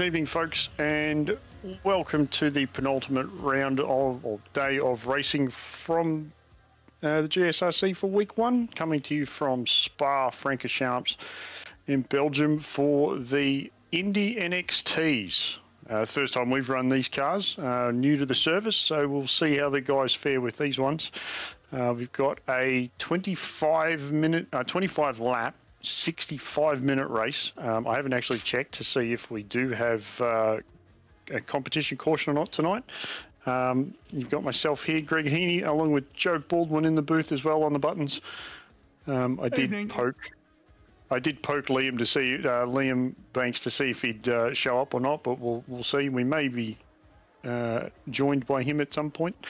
Good evening, folks, and welcome to the penultimate round of, or day of racing from the GSRC for week one, coming to you from Spa-Francorchamps in Belgium for the IndyNXTs. First time we've run these cars, new to the service, so we'll see how the guys fare with these ones. We've got a 25 lap, 65-minute race. I haven't actually checked to see if we do have a competition caution or not tonight. You've got myself here, Greg Heaney, along with Joe Baldwin in the booth as well on the buttons. I did poke Liam to see Liam Banks to see if he'd show up or not, but we'll see. We may be joined by him at some point.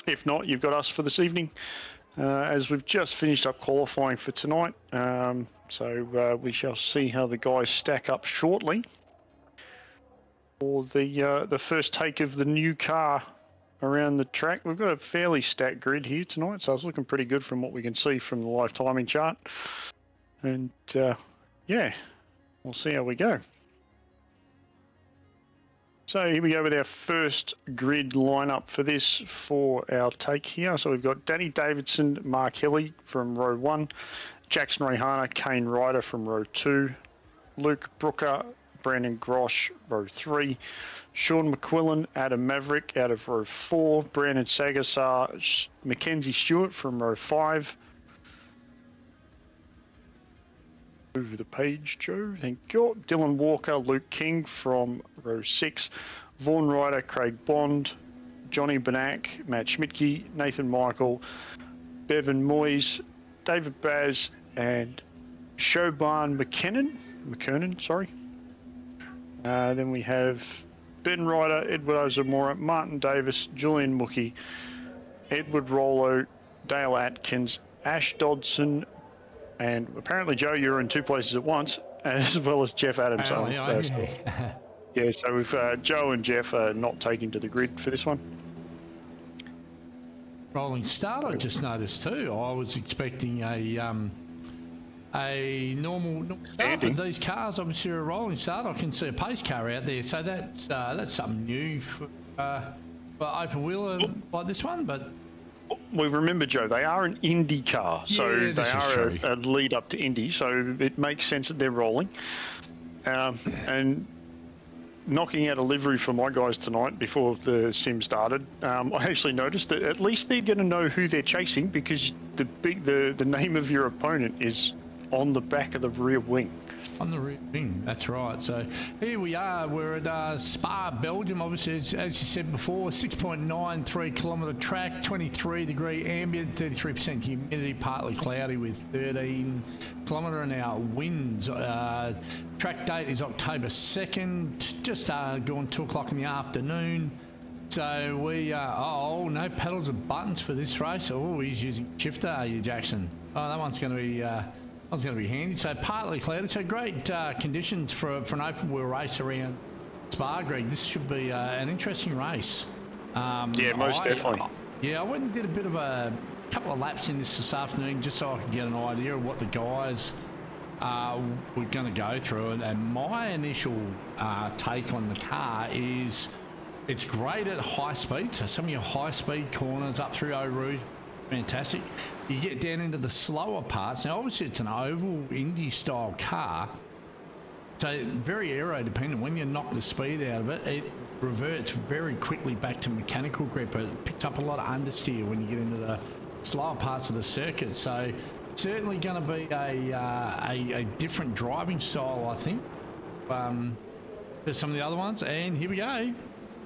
If not, you've got us for this evening, as we've just finished up qualifying for tonight. So we shall see how the guys stack up shortly for the first take of the new car around the track. We've got a fairly stacked grid here tonight, so it's looking pretty good from what we can see from the live timing chart. And yeah, we'll see how we go. So here we go with our first grid lineup for this for our take here. So we've got Danny Davidson, Mark Hilly from row 1, Jackson Rehana, Kane Ryder from row 2, Luke Brooker, Brandon Grosh, row 3, Sean McQuillan, Adam Maverick out of row 4, Brandon Sagasar, Mackenzie Stewart from row 5. Over the page, Joe. Thank you. Dylan Walker, Luke King from row 6, Vaughan Ryder, Craig Bond, Johnny Benak, Matt Schmidtke, Nathan Michael, Bevan Moyes, David Baz, and Shoban McKernan, sorry. Then we have Ben Ryder, Edward Ozamora, Martin Davis, Julian Mookie, Edward Rollo, Dale Atkins, Ash Dodson, and apparently, Joe, you're in 2 places at once, as well as Jeff Adams. Yeah, so we've Joe and Jeff are not taking to the grid for this one. Rolling start, I just noticed too. I was expecting a normal start with these cars. Obviously, a rolling start. I can see a pace car out there, so that's something new for open wheeler like this one, but. We remember, Joe, they are an Indy car, so they are a lead up to Indy, so it makes sense that they're rolling. And knocking out a livery for my guys tonight before the sim started, I actually noticed that at least they're going to know who they're chasing because the name of your opponent is on the back of the rear wing. On the rear wing, that's right. So here we are. We're at Spa, Belgium. Obviously, as you said before, 6.93 kilometre track, 23-degree ambient, 33% humidity, partly cloudy with 13 kilometre an hour winds. Track date is October 2nd, just gone 2 o'clock in the afternoon. So we no pedals or buttons for this race. Oh, he's using shifter, are you, Jackson? Oh, that one's going to be. That's going to be handy. So partly cloudy. So great conditions for an open wheel race around Spa, Greg. This should be an interesting race. Yeah, most definitely. I went and did a bit of a couple of laps in this afternoon just so I could get an idea of what the guys were going to go through. And my initial take on the car is it's great at high speed. So some of your high speed corners up through Eau Rouge, fantastic. You get down into the slower parts. Now, obviously, it's an oval Indy style car, so very aero dependent. When you knock the speed out of it, it reverts very quickly back to mechanical grip. It picks up a lot of understeer when you get into the slower parts of the circuit. So certainly going to be a different driving style, I think, to some of the other ones. And here we go.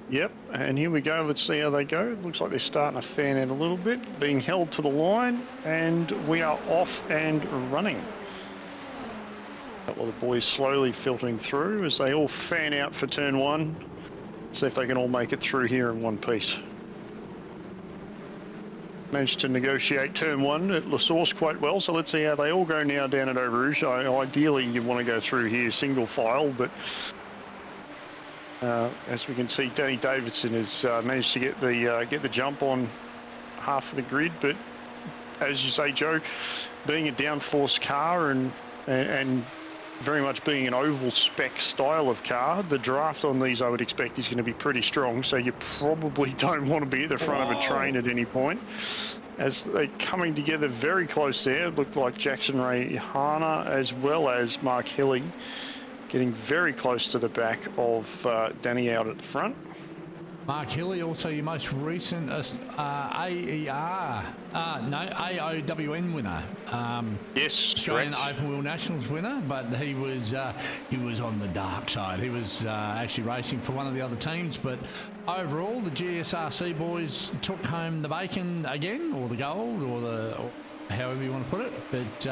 Yep, and here we go. Let's see how they go. Looks like they're starting to fan out a little bit, being held to the line, and we are off and running. A couple of the boys slowly filtering through as they all fan out for turn 1. See if they can all make it through here in one piece. Managed to negotiate turn 1 at La Source quite well, so let's see how they all go now down at Eau Rouge. Ideally, you want to go through here single file, but as we can see, Danny Davidson has managed to get the jump on half of the grid. But as you say, Joe, being a downforce car and very much being an oval spec style of car, the draft on these I would expect is going to be pretty strong. So you probably don't want to be at the front of a train at any point. As they're coming together very close there, it looked like Jackson Rehana as well as Mark Hilly getting very close to the back of Danny out at the front. Mark Hilly, also your most recent AOWN winner. Yes, Australian Open Wheel Nationals winner, but he was on the dark side. He was actually racing for one of the other teams, but overall the GSRC boys took home the bacon again, or the gold, or however you want to put it. But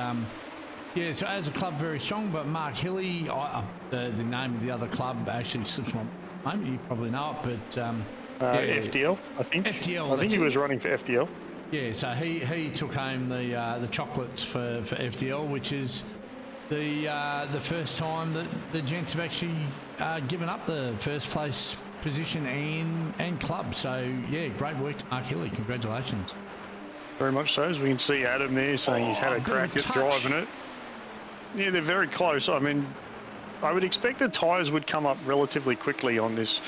yeah, so as a club, very strong. But Mark Hilly, the name of the other club actually slips my mind. You probably know it, but FDL, I think. FDL. I think he was running for FDL. Yeah, so he took home the chocolates for FDL, which is the first time that the gents have actually given up the first place position and club. So, yeah, great work to Mark Hilly. Congratulations. Very much so. As we can see Adam there saying he's had a crack at driving it. Yeah, they're very close. I mean, I would expect the tyres would come up relatively quickly on this.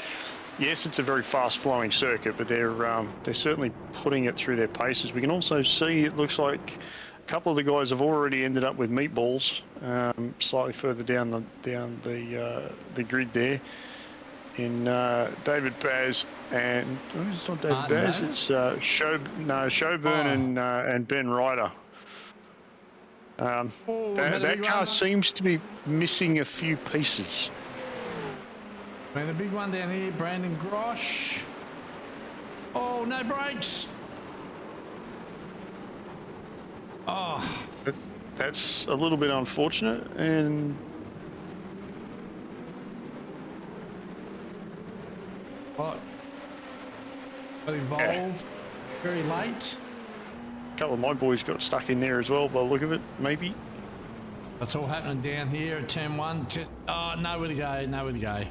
Yes, it's a very fast-flowing circuit, but they're certainly putting it through their paces. We can also see it looks like a couple of the guys have already ended up with meatballs slightly further down the grid there. In David Baz and it's not David Baz, it's Showburn and Ben Ryder. That car seems to be missing a few pieces. And a big one down here, Brandon Grosh. Oh, no brakes. Oh. That's a little bit unfortunate. And what? Got involved very late. A couple of my boys got stuck in there as well by the look of it, maybe. That's all happening down here at turn 1. Just, nowhere to go, nowhere to go.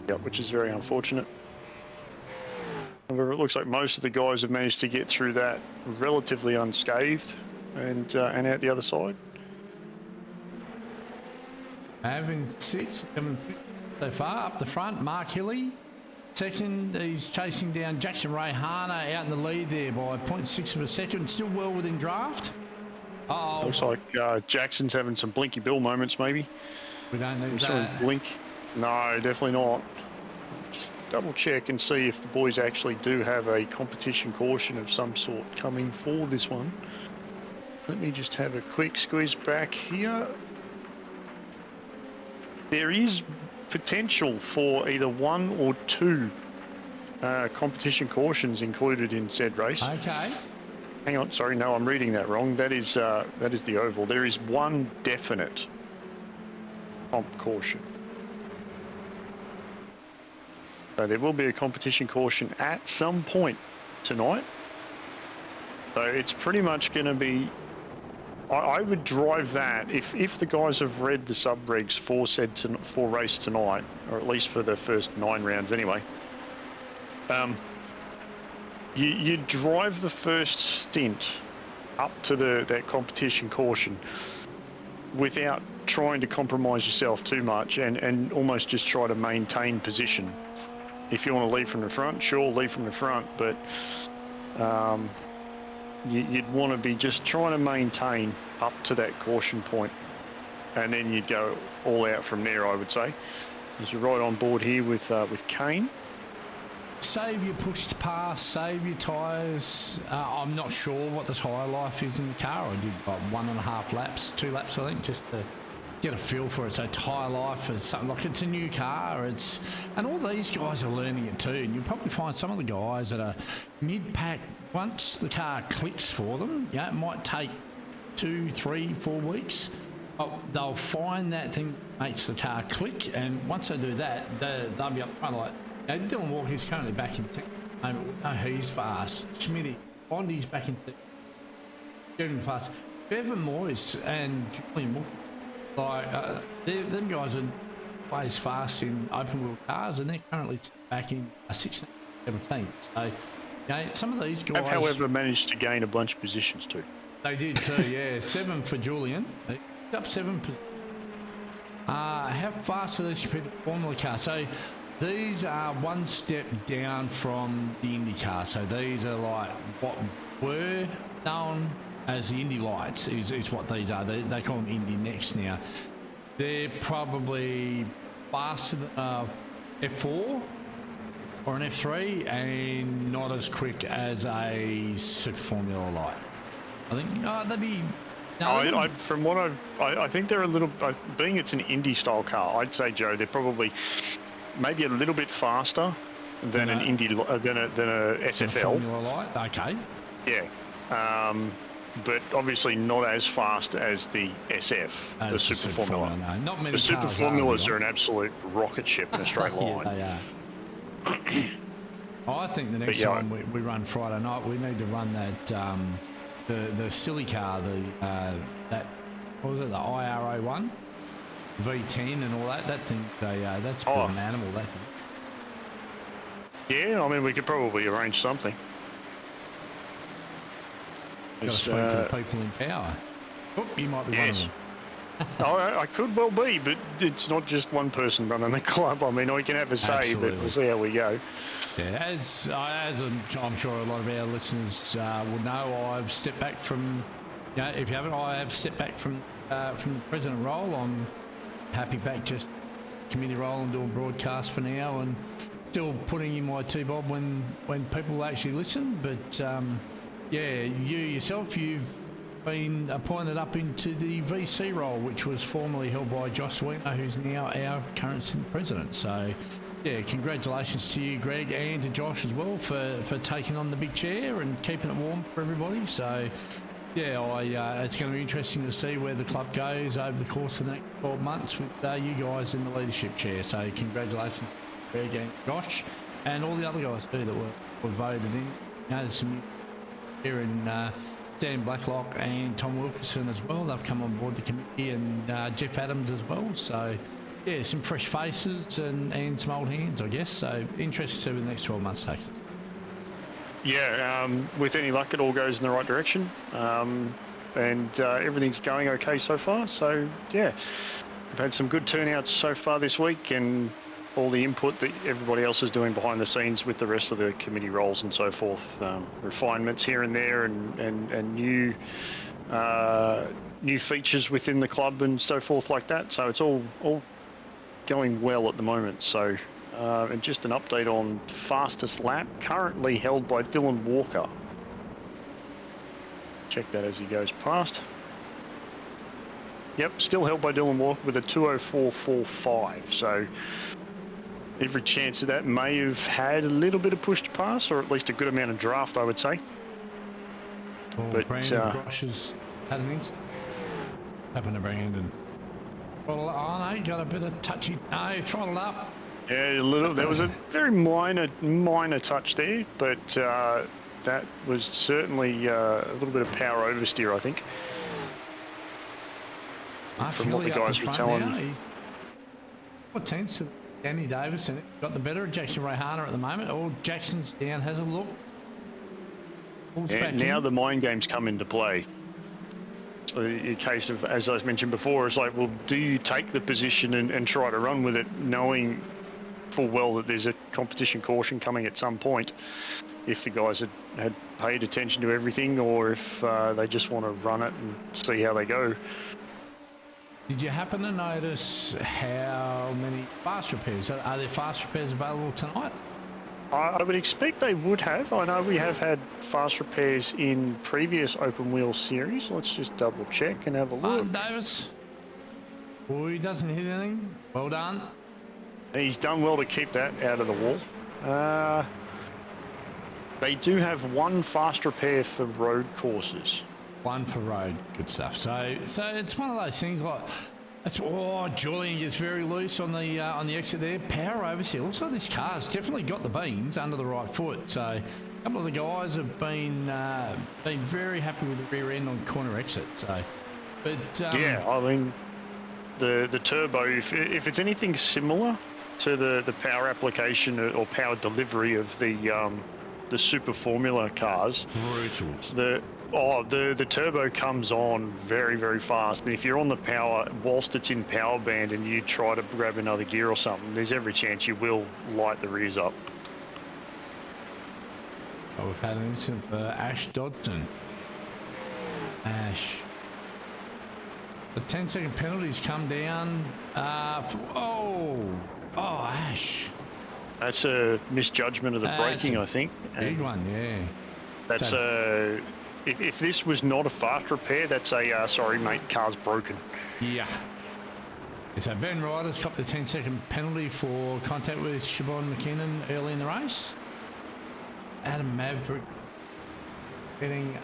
Yep, which is very unfortunate. However, it looks like most of the guys have managed to get through that relatively unscathed and out the other side. Having 6, 7 so far up the front. Mark Hilly, second. He's chasing down Jackson Ray Harner out in the lead there by 0.6 of a second. Still well within draft. Looks like Jackson's having some Blinky Bill moments, maybe. We don't need that. Blink. No, definitely not. Just double check and see if the boys actually do have a competition caution of some sort coming for this one. Let me just have a quick squeeze back here. There is potential for either 1 or 2 competition cautions included in said race. Okay. Hang on, sorry, no, I'm reading that wrong. That is the oval. There is 1 definite comp caution. So there will be a competition caution at some point tonight. So it's pretty much going to be... I would drive that if the guys have read the sub-regs for race tonight, or at least for the first 9 rounds anyway. You drive the first stint up to that competition caution without trying to compromise yourself too much and almost just try to maintain position. If you want to lead from the front, sure, lead from the front, but you'd want to be just trying to maintain up to that caution point, and then you'd go all out from there, I would say. As you're right on board here with Kane. Save your push to pass, save your tyres. I'm not sure what the tyre life is in the car. I did about 1.5 laps, 2 laps, I think, just to get a feel for it. So tyre life is something like it's a new car. And all these guys are learning it too. And you'll probably find some of the guys that are mid-pack, once the car clicks for them, it might take 2, 3, 4 weeks. They'll find that thing makes the car click, and once they do that, they'll be up front. Like Dylan Walker is currently back in he's fast. Schmitty, Bondi's back in getting fast. Bevan Moyes and Julian Walker, them guys are plays fast in open wheel cars, and they're currently back in 16, 17. So some of these guys have, however, managed to gain a bunch of positions too. They did too, yeah. 7 for Julian. They picked up 7. How fast are these people Formula car? So these are one step down from the Indy car. So these are like what were known as the Indy lights is what these are. They call them IndyNXT now. They're probably faster than F4 or an F3 and not as quick as a Super Formula light. I think they'd be... No, from what I think they're a little... being it's an Indy style car, I'd say, Joe, they're probably maybe a little bit faster than an Indy than a SFL. Formula light, okay. Yeah, but obviously not as fast as the SF, the Super Formula. No, not many. The Super Formulas are an absolute rocket ship in a straight line. Yeah, they are. I think the next time we run Friday night, we need to run that the silly car, that what was it, the IRO1, V10 and all that. That thing, that's an animal. That thing. Yeah, I mean, we could probably arrange something. Got to speak to the people in power. Oh, you might be one of them. I could well be, but it's not just one person running the club. I mean, I can have a say, Absolutely. but we'll see how we go. Yeah, as I'm sure a lot of our listeners will know, I've stepped back from, if you haven't, I have stepped back from the president role. I'm happy back just committee role and doing broadcast for now, and still putting in my two-bob when people actually listen. But yeah, you yourself, you've been appointed up into the VC role, which was formerly held by Josh Sweetener, who's now our current Senate president. So, yeah, congratulations to you, Greg, and to Josh as well for taking on the big chair and keeping it warm for everybody. So, yeah, it's going to be interesting to see where the club goes over the course of the next 12 months with you guys in the leadership chair. So, congratulations, Greg and Josh, and all the other guys too that were voted in. There's some here in Dan Blacklock and Tom Wilkerson as well. They've come on board the committee, and Jeff Adams as well. So, yeah, some fresh faces and some old hands, I guess. So, interesting to see where the next 12 months takes us. Yeah, with any luck, it all goes in the right direction. And everything's going okay so far. So, yeah, we've had some good turnouts so far this week, and all the input that everybody else is doing behind the scenes with the rest of the committee roles and so forth, refinements here and there, and new features within the club and so forth like that. So it's all going well at the moment. So and just an update on fastest lap, currently held by Dylan Walker. Check that as he goes past. Yep, still held by Dylan Walker with a 2:04.45. So every chance of that may have had a little bit of push to pass, or at least a good amount of draft, I would say. Well, but Brandon Grosh has had an incident. Happened to Brandon. Well, no, got a bit of touchy. No, throttled up. Yeah, a little. There was a very minor touch there, but that was certainly a little bit of power oversteer, I think. From what the guys were telling. What tends to Danny Davison got the better of Jackson Rayhana at the moment. All Jackson's down, has a look. And now the mind games come into play. So in case of, as I mentioned before, it's like, well, do you take the position and try to run with it, knowing full well that there's a competition caution coming at some point, if the guys had paid attention to everything, or if they just want to run it and see how they go. Did you happen to notice how many fast repairs? Are there fast repairs available tonight? I would expect they would have. I know we have had fast repairs in previous open wheel series. Let's just double check and have a look. Davis. Oh, he doesn't hit anything. Well done. He's done well to keep that out of the wall. They do have one fast repair for road courses. One for road, good stuff. So it's one of those things like Julian gets very loose on the exit there. Power oversteer. Looks like this car's definitely got the beans under the right foot. So a couple of the guys have been very happy with the rear end on corner exit. So, but yeah, I mean the turbo. If it's anything similar to the power application or power delivery of the Super Formula cars, brutal. The turbo comes on very, very fast, and if you're on the power whilst it's in power band and you try to grab another gear or something, there's every chance you will light the rears up. Oh, we've had an incident for Ash Dodson. Ash. The 10-second penalties come down. Ash. That's a misjudgment of the braking, I think. Big one, yeah. That's If this was not a fast repair, that's a, sorry mate, car's broken. Yeah. So Ben Ryder's got the 10-second penalty for contact with Siobhan McKinnon early in the race. Adam Maverick getting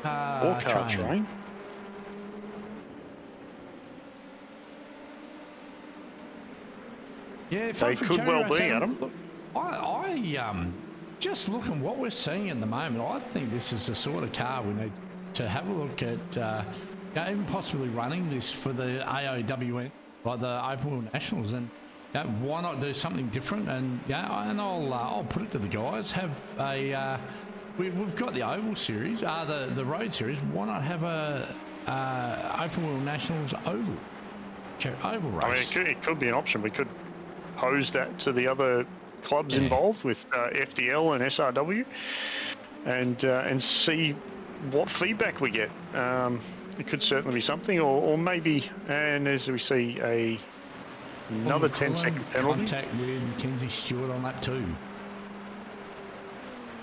car train. Yeah, they could well be, Adam. Look, I just looking what we're seeing at the moment, I think this is the sort of car we need to have a look at, even possibly running this for the AOWN, like the Open Wheel Nationals. And Yeah, why not do something different? And yeah, and I'll put it to the guys. Have a we've got the Oval Series, the Road Series. Why not have a Open Wheel Nationals Oval race? I mean, it could be an option. We could pose that to the other clubs involved with FDL and SRW, and see what feedback we get. It could certainly be something, or maybe, and as we see, another 10-second penalty. Contact with Mackenzie Stewart on that too.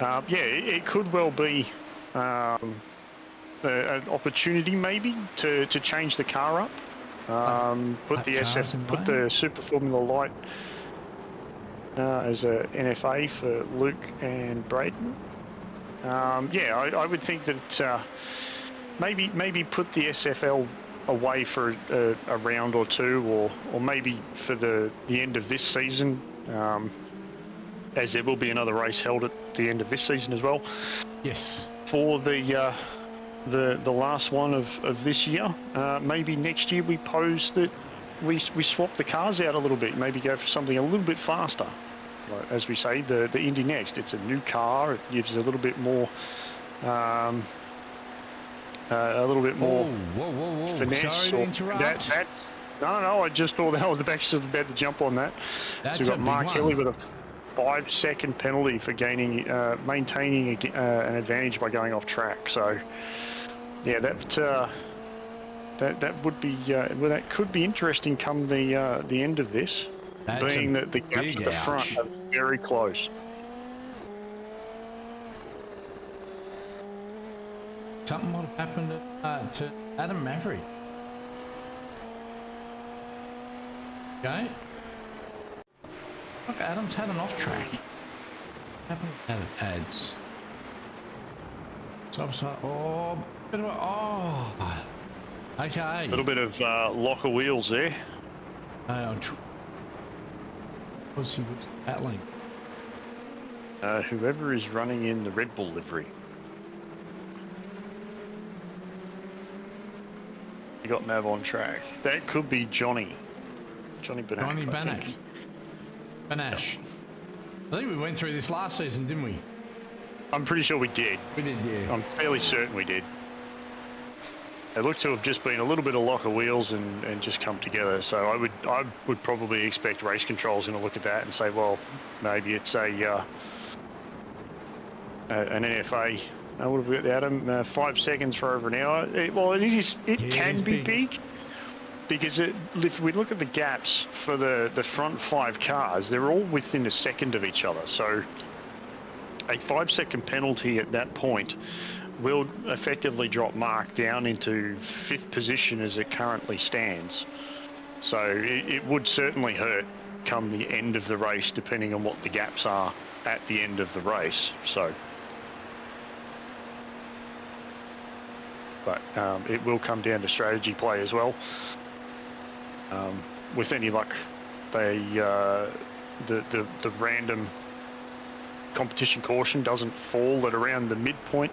Yeah, it could well be an opportunity maybe to change the car up. Put the Super Formula Light as a NFA for Luke and Braden. Yeah, I would think that maybe put the SFL away for a round or two, or maybe for the end of this season, as there will be another race held at the end of this season as well. Yes. For the last one of this year, maybe next year we pose that we swap the cars out a little bit, maybe go for something a little bit faster. Like, as we say, the IndyNXT, it's a new car, it gives a little bit more whoa. finesse. Sorry to interrupt. No, I just thought that was actually about to jump on that. That's so we've got Mark one. Kelly with a 5-second penalty for maintaining an advantage by going off track. So yeah, that would be well, that could be interesting come the end of this. That's being that the gaps at the front are very close. Something might have happened to Adam Maverick. Okay. Look, Adam's had an off track. Haven't had ads. So, okay. A little bit of locker wheels there. Was he battling? Whoever is running in the Red Bull livery. You got Mav on track. That could be Johnny Banach. Johnny Banach. Banash. I think we went through this last season, didn't we? I'm pretty sure we did. We did, yeah. I'm fairly certain we did. They look to have just been a little bit of locker wheels and just come together. So I would probably expect race control's going to look at that and say, well, maybe it's an NFA. What have we got, Adam? 5 seconds for over an hour. It can be big. Because if we look at the gaps for the front 5 cars, they're all within a second of each other. So a 5-second penalty at that point will effectively drop Mark down into 5th position as it currently stands. So it would certainly hurt come the end of the race, depending on what the gaps are at the end of the race. So, but it will come down to strategy play as well. With any luck, the random competition caution doesn't fall at around the midpoint.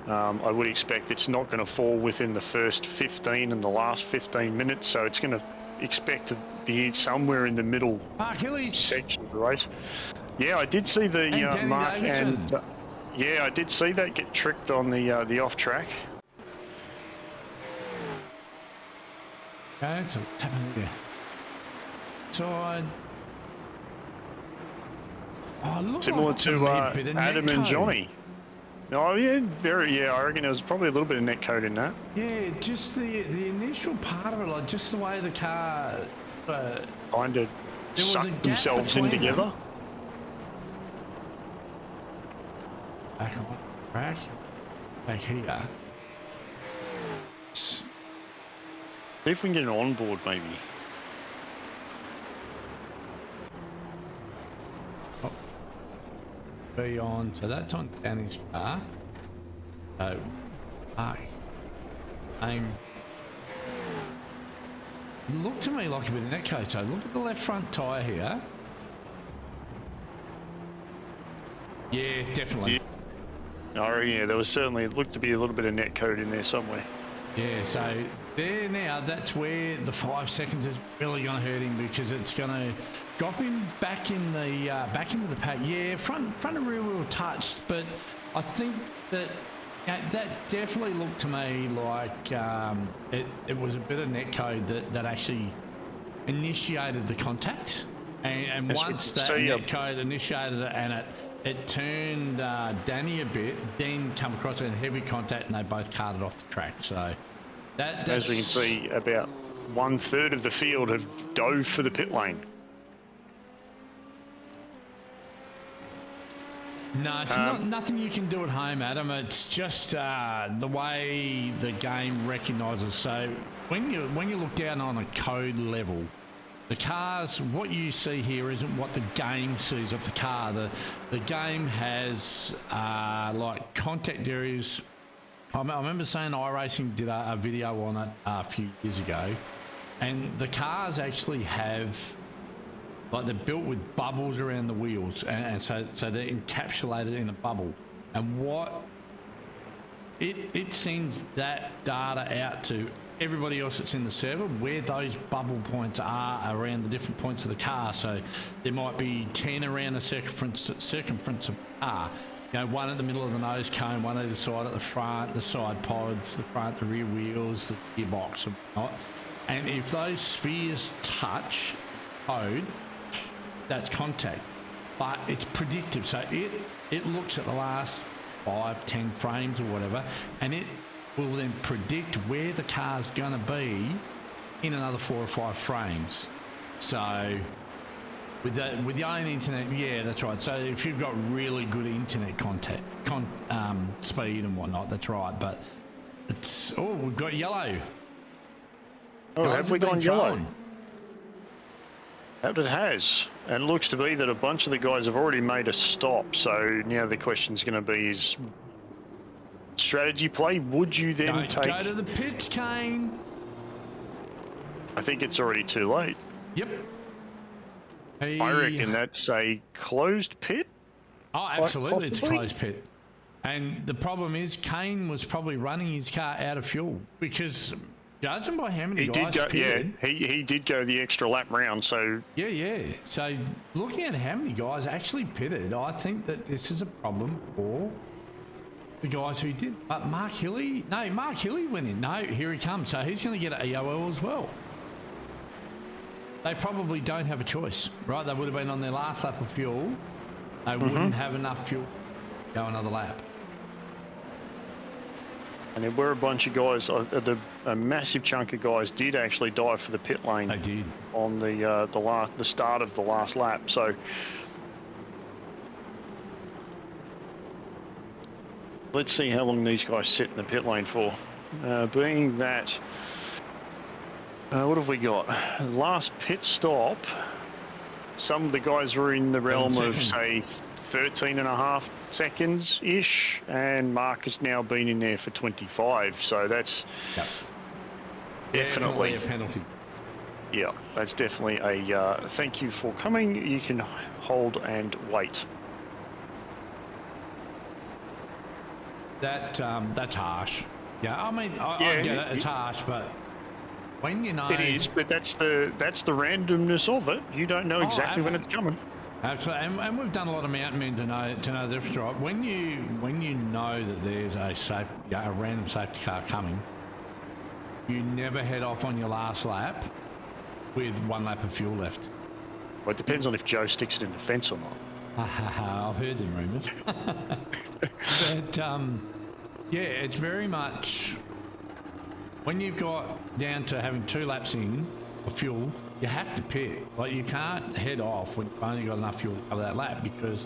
I would expect it's not going to fall within the first 15 and the last 15 minutes, so it's going to expect to be somewhere in the middle section of the race. Yeah, I did see the Mark and yeah, I did see that get tricked on the off track. Okay, so what's happening there? Side. Oh, look, similar to Adam and Johnny. Oh yeah, I reckon there was probably a little bit of net code in that. Yeah, just the initial part of it, like just the way the car kind of sucked themselves in together. Back on track. Back here. See if we can get an onboard, maybe. Oh. Be on. So that's on Danny's car. So, aim. Look to me like a bit of netcode. So look at the left front tyre here. Yeah, definitely. Yeah. Oh yeah, there was certainly, it looked to be a little bit of netcode in there somewhere. Yeah, so there now, that's where the 5 seconds is really going to hurt him, because it's going to drop him back in the back into the pack. Yeah, front and rear wheel touched, but I think that that definitely looked to me like it was a bit of netcode that actually initiated the contact, and once that netcode initiated it and it turned Danny a bit, then come across in heavy contact, and they both carted off the track. So that's... As we can see, about 1/3 of the field have dove for the pit lane. No, it's nothing you can do at home, Adam. It's just the way the game recognises. So when you look down on a code level, the cars, what you see here isn't what the game sees of the car. The game has like contact areas. I remember saying iRacing did a video on it a few years ago, and the cars actually have, like, they're built with bubbles around the wheels, and so they're encapsulated in a bubble. And what it sends that data out to everybody else that's in the server, where those bubble points are around the different points of the car. So there might be 10 around the circumference of the car. You know, one at the middle of the nose cone, one either side at the front, the side pods, the front, the rear wheels, the gearbox and whatnot. And if those spheres touch code, that's contact. But it's predictive. So it looks at the last 5-10 frames or whatever, and it will then predict where the car's going to be in another 4 or 5 frames. So with your own internet, yeah, that's right. So if you've got really good internet speed and whatnot, that's right. But it's, oh, we've got yellow. Oh, have we gone yellow? That it has. And it looks to be that a bunch of the guys have already made a stop. So now the question's going to be, is strategy play? Would you then go to the pits, Kane? I think it's already too late. Yep. I reckon that's a closed pit. Oh, absolutely, it's a closed pit. And the problem is, Kane was probably running his car out of fuel, because judging by how many guys pitted, he did go the extra lap round. So yeah. So looking at how many guys actually pitted, I think that this is a problem for the guys who did. But Mark Hilly went in. No, here he comes. So he's going to get an EOL as well. They probably don't have a choice, right? They would have been on their last lap of fuel. They wouldn't have enough fuel to go another lap. And there were a bunch of guys, a massive chunk of guys did actually dive for the pit lane. They did. On the start of the last lap. So let's see how long these guys sit in the pit lane for. Being that, what have we got? Last pit stop, some of the guys were in the realm of, say, 13.5 seconds-ish, and Mark has now been in there for 25, so that's definitely a penalty. Yeah, that's definitely a thank you for coming. You can hold and wait. That's harsh. Yeah, I mean, I get it. It's harsh, but when you know it is, but that's the randomness of it. You don't know exactly when it's coming. Absolutely, and we've done a lot of MtnMen to know the difference, right? When you know that there's a random safety car coming, you never head off on your last lap with 1 lap of fuel left. Well, it depends on if Joe sticks it in the fence or not. I've heard them rumours. But yeah, it's very much when you've got down to having 2 laps in of fuel, you have to pit. Like, you can't head off when you've only got enough fuel to cover that lap, because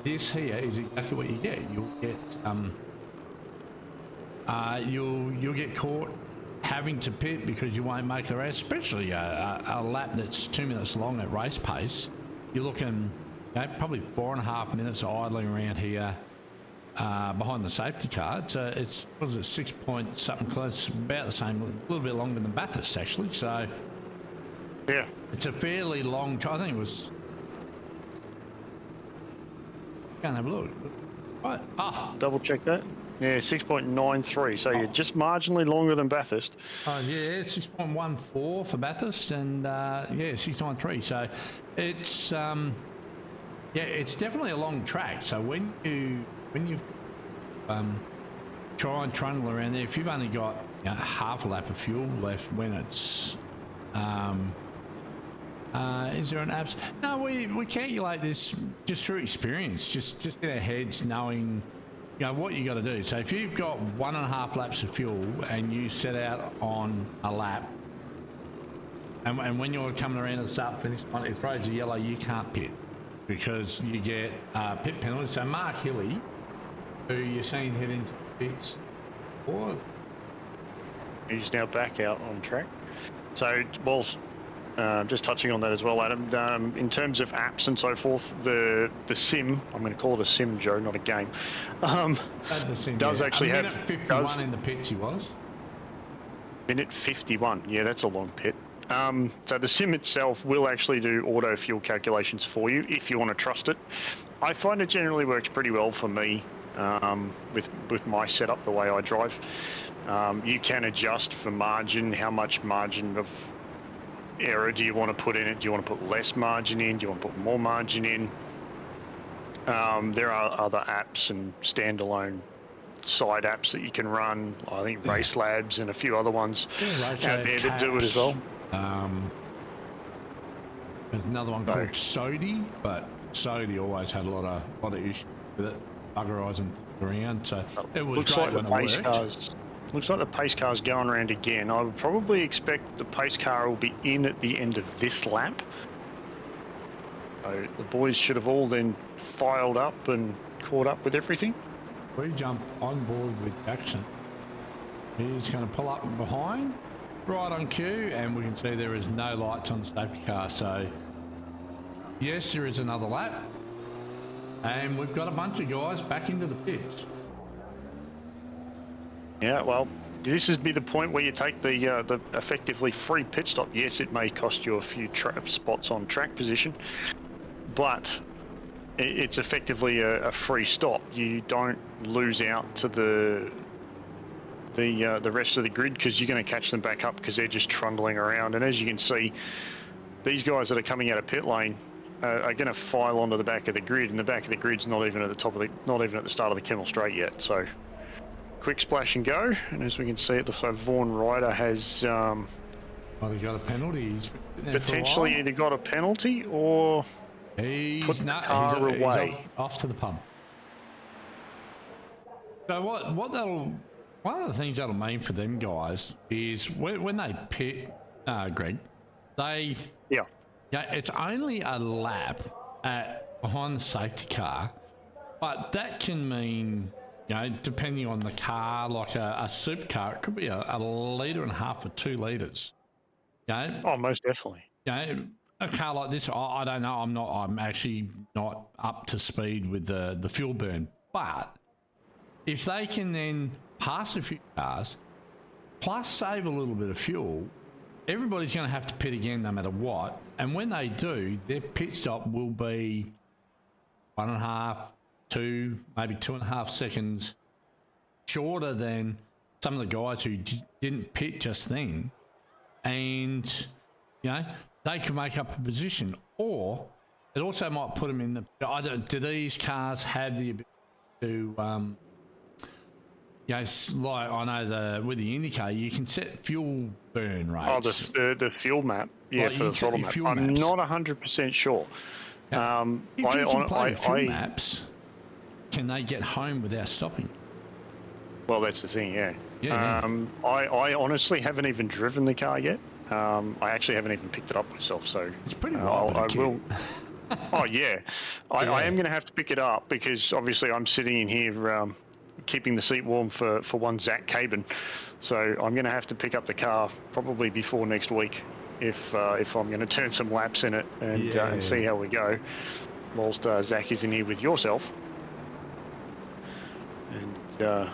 this here is exactly what you get. You'll get you'll get caught having to pit because you won't make the race, especially a lap that's 2 minutes long at race pace. You're looking probably 4.5 minutes idling around here behind the safety car. It's 6 point something close, about the same, a little bit longer than Bathurst actually. So yeah, it's a fairly long. I think it was. Go and have a look. Right. Double check that. Yeah, 6.93. So you're just marginally longer than Bathurst. Oh yeah, 6.14 for Bathurst, and yeah, 6.93. So it's yeah, it's definitely a long track. So when you've try and trundle around there, if you've only got half a lap of fuel left when it's is there an apps? No, we calculate this just through experience, just in our heads, knowing what you got to do. So if you've got 1.5 laps of fuel and you set out on a lap, and when you're coming around the start finish line, it throws a yellow, you can't pit because you get pit penalty. So Mark Hilly, who you're seeing head into pits, or he's now back out on track. So whilst just touching on that as well, Adam, in terms of apps and so forth, the sim, I'm going to call it a sim, Joe, not a game, does actually have... minute 51 in the pits he was. Minute 51, yeah, that's a long pit. So the sim itself will actually do auto fuel calculations for you if you want to trust it. I find it generally works pretty well for me with my setup, the way I drive. You can adjust for margin, how much margin of error do you want to put in it? Do you want to put less margin in? Do you want to put more margin in? There are other apps and standalone side apps that you can run. I think Race Labs and a few other ones out there that do it as well. There's another one called Sodi, but Sodi always had a lot of issues with it, buggerising around. So it was great when it worked. Looks like the pace car's going around again. I would probably expect the pace car will be in at the end of this lap. So the boys should have all then filed up and caught up with everything. We jump on board with Jackson. He's going to pull up behind, right on cue, and we can see there is no lights on the safety car. So yes, there is another lap, and we've got a bunch of guys back into the pits. Yeah, well, this would be the point where you take the effectively free pit stop. Yes, it may cost you a few spots on track position, but it's effectively a free stop. You don't lose out to the rest of the grid because you're going to catch them back up because they're just trundling around. And as you can see, these guys that are coming out of pit lane are going to file onto the back of the grid, and the back of the grid's not even at the top of not even at the start of the Kemmel Straight yet. So. Quick splash and go, and as we can see, it looks like Vaughan Ryder has well, he got a penalty. Potentially either got a penalty or put the car away. He's off to the pub. So one of the things that'll mean for them guys is when they pit, Greg, it's only a lap behind the safety car, but that can mean, depending on the car, like a supercar, it could be a litre and a half or 2 litres. Oh, most definitely. A car like this, I don't know. I'm actually not up to speed with the fuel burn. But if they can then pass a few cars, plus save a little bit of fuel, everybody's going to have to pit again no matter what. And when they do, their pit stop will be 1.5, 2, maybe 2.5 seconds shorter than some of the guys who didn't pit just then, and they can make up a position. Or it also might put them in the. Do these cars have the ability to? Like I know with the indicator, you can set fuel burn rates. Oh, the fuel map, for the throttle map. I'm not 100% sure. If you can play fuel maps, can they get home without stopping? Well, that's the thing, yeah. I honestly haven't even driven the car yet. I actually haven't even picked it up myself, so it's pretty wild. I will. Oh yeah, I am going to have to pick it up because obviously I'm sitting in here keeping the seat warm for one Zach Cabin, so I'm going to have to pick up the car probably before next week if I'm going to turn some laps in it and see how we go. Whilst Zach is in here with yourself. And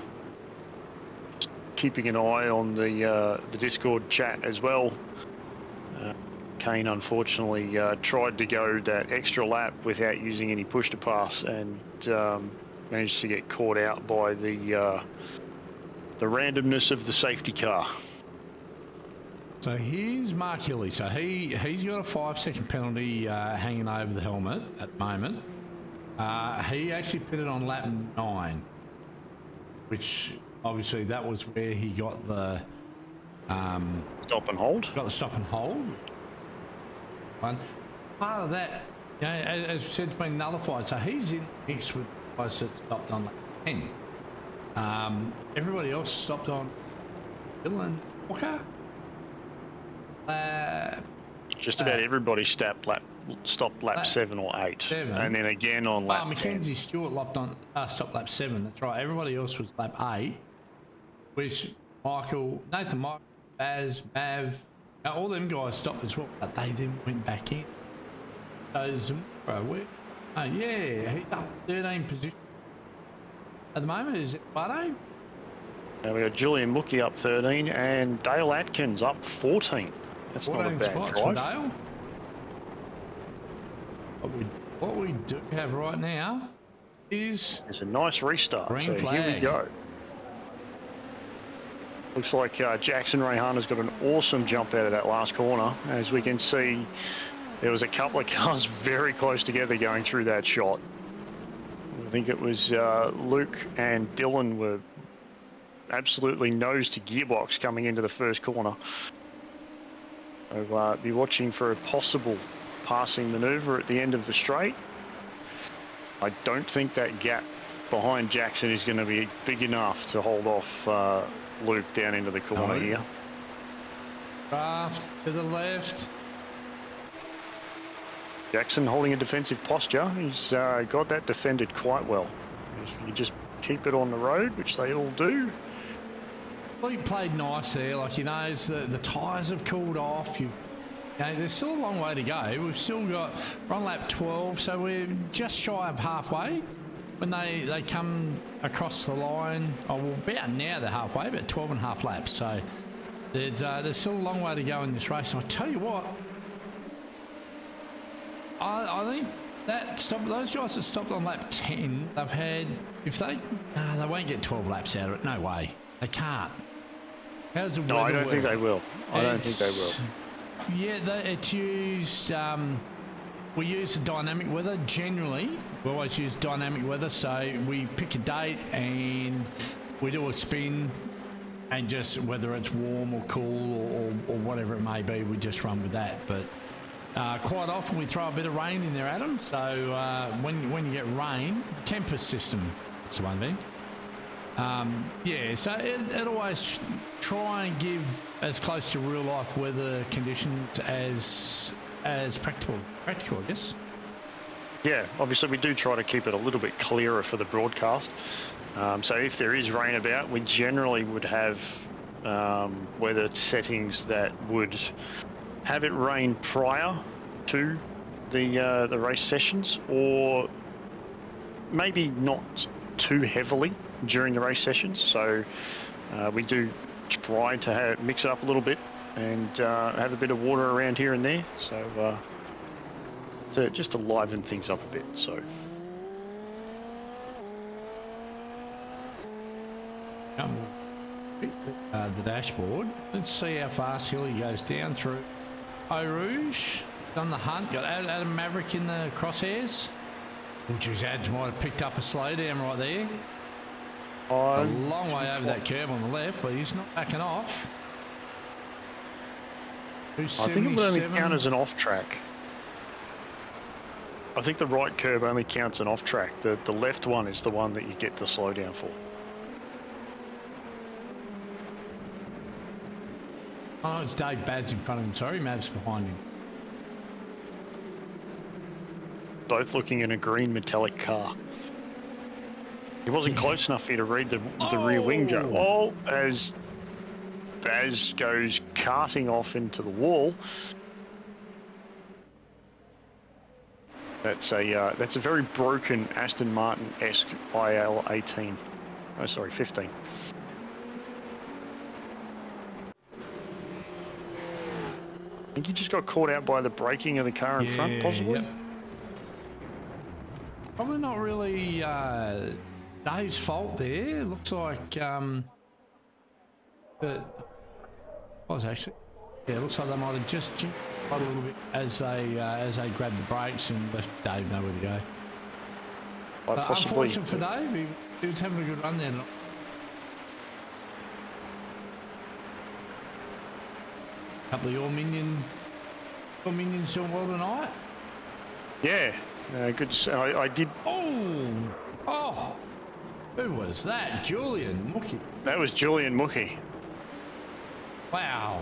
keeping an eye on the Discord chat as well. Kane unfortunately tried to go that extra lap without using any push to pass, and managed to get caught out by the randomness of the safety car. So here's Mark Hilly. So he's got a 5-second penalty hanging over the helmet at the moment. He actually pitted on lap 9, which obviously that was where he got the stop and hold. Got the stop and hold. One part of that, you know, as we said, it's been nullified. So he's in mix with guys that stopped on lap 10. Everybody else stopped on Dylan Walker. Just about everybody stopped lap 7 or 8. 7. And then again on lap 10. Mackenzie Stewart stopped lap 7, that's right. Everybody else was lap 8, which Nathan Michael, Baz, Mav, all them guys stopped as well, but they then went back in. So Zamora, he's up 13 position. At the moment, is it Bardo? Now we got Julian Mookie up 13 and Dale Atkins up 14. That's not a bad drive. For Dale. What we do have right now is... It's a nice restart. Green so flag. Here we go. Looks like Jackson Rayhana's got an awesome jump out of that last corner. As we can see, there was a couple of cars very close together going through that shot. I think it was Luke and Dylan were absolutely nose to gearbox coming into the first corner. So be watching for a possible passing manoeuvre at the end of the straight. I don't think that gap behind Jackson is going to be big enough to hold off Luke down into the corner here. Draft to the left. Jackson holding a defensive posture. He's got that defended quite well. If you just keep it on the road, which they all do. Well, he played nice there. Like, he knows the tyres have cooled off. There's still a long way to go. We've still got, we're on lap 12, so we're just shy of halfway. When they come across the line, well, about now they're halfway, about 12 and a half laps. So there's still a long way to go in this race. And I tell you what, I think those guys that stopped on lap 10, they've had, they won't get 12 laps out of it. No way. They can't. How's the weather? No, I don't think they will. I don't think they will. Yeah, it's used, we use the dynamic weather generally. We always use dynamic weather, so we pick a date and we do a spin, and just whether it's warm or cool or whatever it may be, we just run with that. But quite often we throw a bit of rain in there, Adam. So when you get rain, tempest system, that's the one thing. So it always try and give as close to real life weather conditions as practical, I guess. Yeah, obviously we do try to keep it a little bit clearer for the broadcast. So if there is rain about, we generally would have weather settings that would have it rain prior to the race sessions, or maybe not too heavily during the race sessions. So we do try to mix it up a little bit and have a bit of water around here and there. So just to liven things up a bit. So the dashboard. Let's see how fast Hilly goes down through Eau Rouge. Done the hunt. Got Adam Maverick in the crosshairs. Oh, geez, Ads might have picked up a slowdown right there. A long way over that curve on the left, but he's not backing off. I think it would only count as an off-track. I think the right curb only counts an off-track. The left one is the one that you get the slowdown for. Oh, it's Dave Bads in front of him. Sorry, Mav's behind him. Both looking in a green metallic car. He wasn't close enough for you to read the rear wing, Joe. Oh, as Baz goes karting off into the wall. That's a very broken Aston Martin-esque IL 18. Oh, sorry, 15. I think he just got caught out by the braking of the car in front, possibly. Yep. Probably not really Dave's fault there. Looks like it was actually. Yeah, it looks like they might have just jinked quite a little bit as they grabbed the brakes and left Dave nowhere to go. Unfortunate for Dave, he was having a good run there. A couple of your minions doing well tonight. Yeah, good to see. I did. Oh, who was that? Julian Mookie. That was Julian Mookie. Wow.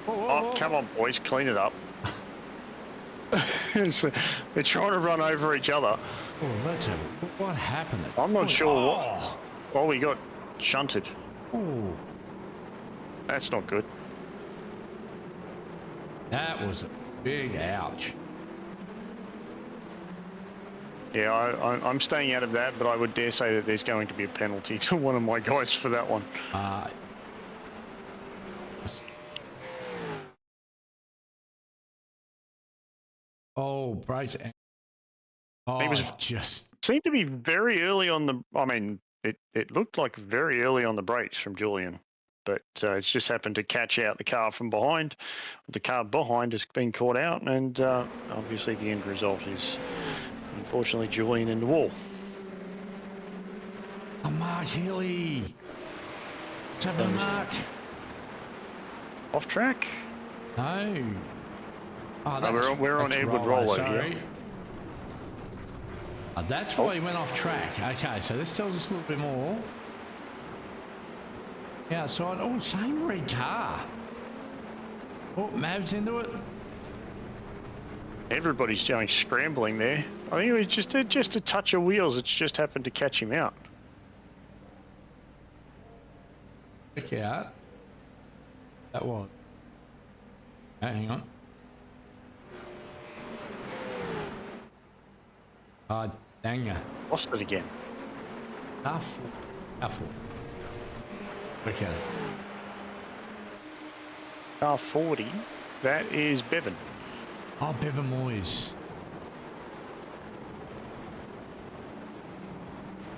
Oh, come on, boys, clean it up. They're trying to run over each other. Oh, what happened? I'm not sure what. Oh, we got shunted. Oh, that's not good. That was a big ouch. Yeah, I'm staying out of that, but I would dare say that there's going to be a penalty to one of my guys for that one. Oh, brakes. Oh, he was just seemed to be very early on the. I mean, it looked like very early on the brakes from Julian, but it's just happened to catch out the car from behind. The car behind has been caught out, and obviously the end result is unfortunately Julian in the wall. Oh, Mark Healy. What's happening, Mark? Off track? No. Oh, we're on Edward Rollo here. That's why he went off track. Okay, so this tells us a little bit more. Outside. Oh, same red car. Oh, Mav's into it. Everybody's going scrambling there. I think it was just a touch of wheels. It's just happened to catch him out. Check out. That was. Okay, hang on. Dang ya. Lost it again. Tough. Okay. Car 40. That is Bevan. Oh, Bevan Moyes.